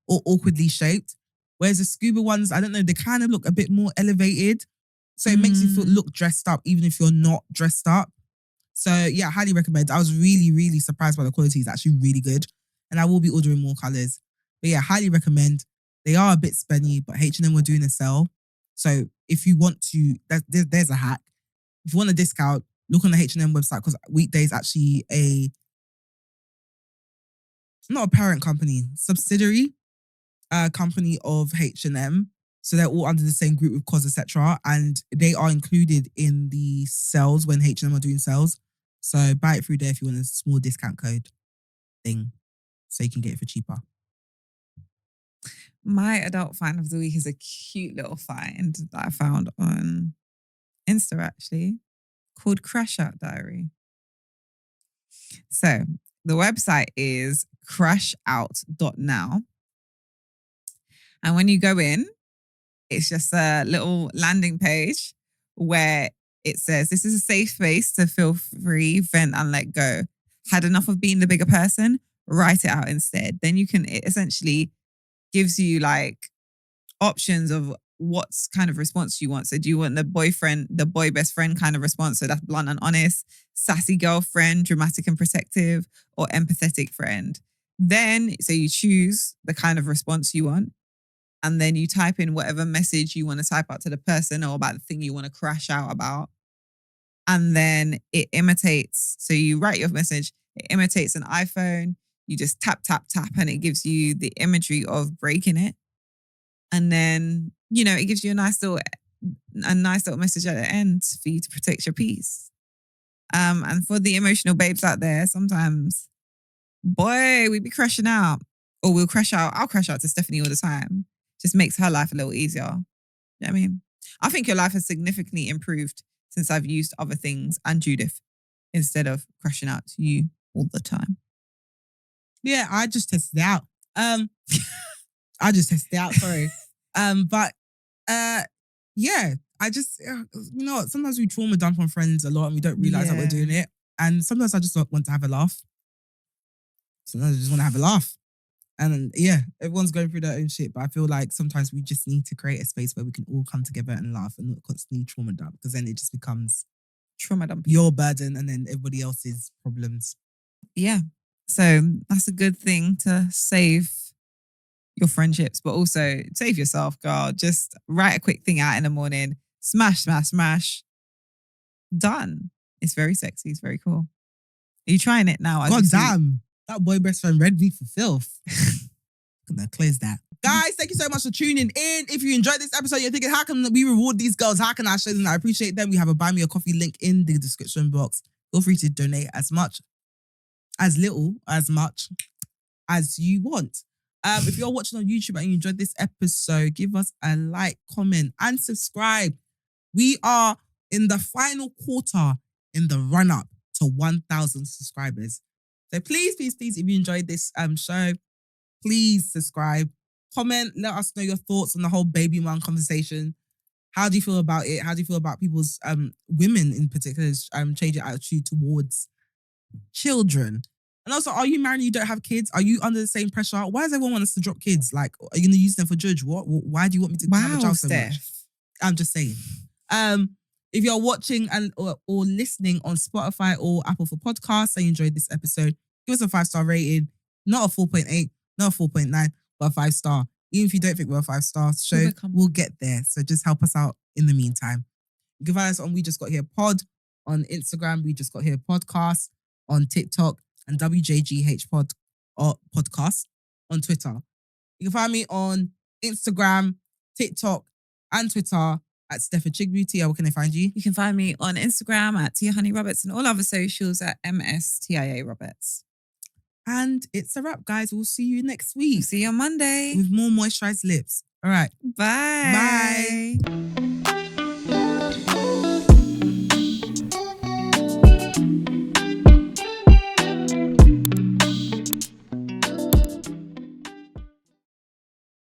or awkwardly shaped. Whereas the scuba ones, I don't know, they kind of look a bit more elevated. So it makes you look dressed up, even if you're not dressed up. So yeah, I highly recommend. I was really, really surprised by the quality. It's actually really good. And I will be ordering more colours. But yeah, highly recommend. They are a bit spenny, but H&M were doing a sale. So if you want to, there's a hack. If you want a discount, look on the H&M website because Weekday is actually not a parent company, subsidiary company of H&M. So they're all under the same group with COS, etc. And they are included in the sales when H&M are doing sales. So buy it through there if you want a small discount code thing so you can get it for cheaper. My adult find of the week is a cute little find that I found on Insta actually called Crash Out Diary. So the website is crashout.now. And when you go in, it's just a little landing page where it says, this is a safe space to feel free, vent and let go. Had enough of being the bigger person? Write it out instead. Then it essentially gives you like options of what's kind of response you want. So do you want the boy best friend kind of response? So that's blunt and honest, sassy girlfriend, dramatic and protective, or empathetic friend. Then, so you choose the kind of response you want. And then you type in whatever message you want to type out to the person or about the thing you want to crash out about. And then it imitates. So you write your message, it imitates an iPhone. You just tap, tap, tap, and it gives you the imagery of breaking it. And then, it gives you a nice little message at the end for you to protect your peace. And for the emotional babes out there, sometimes, boy, we be crashing out. Or we'll crash out. I'll crash out to Stephanie all the time. Just makes her life a little easier. You know what I mean? I think your life has significantly improved since I've used other things and Judith instead of crashing out to you all the time. Yeah, I just tested it out. Sorry. Yeah, I just, sometimes we trauma dump on friends a lot and we don't realise that we're doing it. And sometimes I just want to have a laugh. Sometimes I just want to have a laugh. And yeah, everyone's going through their own shit. But I feel like sometimes we just need to create a space where we can all come together and laugh and not constantly trauma dump, because then it just becomes trauma dump, your burden and then everybody else's problems. Yeah. So that's a good thing to save your friendships, but also save yourself, girl. Just write a quick thing out in the morning. Smash, smash, smash. Done. It's very sexy. It's very cool. Are you trying it now? God damn. That boy best friend read me for filth. I'm gonna close that. Guys, thank you so much for tuning in. If you enjoyed this episode, you're thinking, how can we reward these girls? How can I show them that I appreciate them? We have a Buy Me a Coffee link in the description box. Feel free to donate as much, as little, as much as you want. If you're watching on YouTube and you enjoyed this episode, give us a like, comment, and subscribe. We are in the final quarter in the run-up to 1,000 subscribers. So please, please, please, if you enjoyed this show, please subscribe, comment, let us know your thoughts on the whole baby mom conversation. How do you feel about it? How do you feel about people's women in particular changing attitude towards children? And also, are you married and you don't have kids? Are you under the same pressure? Why does everyone want us to drop kids? Like, are you going to use them for judge? What? Why do you want me to have a child so much? I'm just saying. If you're watching or listening on Spotify or Apple for podcasts and you enjoyed this episode, give us a 5-star rating. Not a 4.8, not a 4.9, but a 5-star. Even if you don't think we're a 5-star show, we'll get there. So just help us out in the meantime. You can find us on We Just Got Here Pod on Instagram, We Just Got Here Podcast on TikTok, and WJGH Pod or Podcast on Twitter. You can find me on Instagram, TikTok, and Twitter at Steph Beauty. Where can they find you? You can find me on Instagram at Tia Honey Roberts and all other socials at MSTIA Roberts. And it's a wrap, guys. We'll see you next week. See you on Monday with more moisturized lips. All right. Bye. Bye.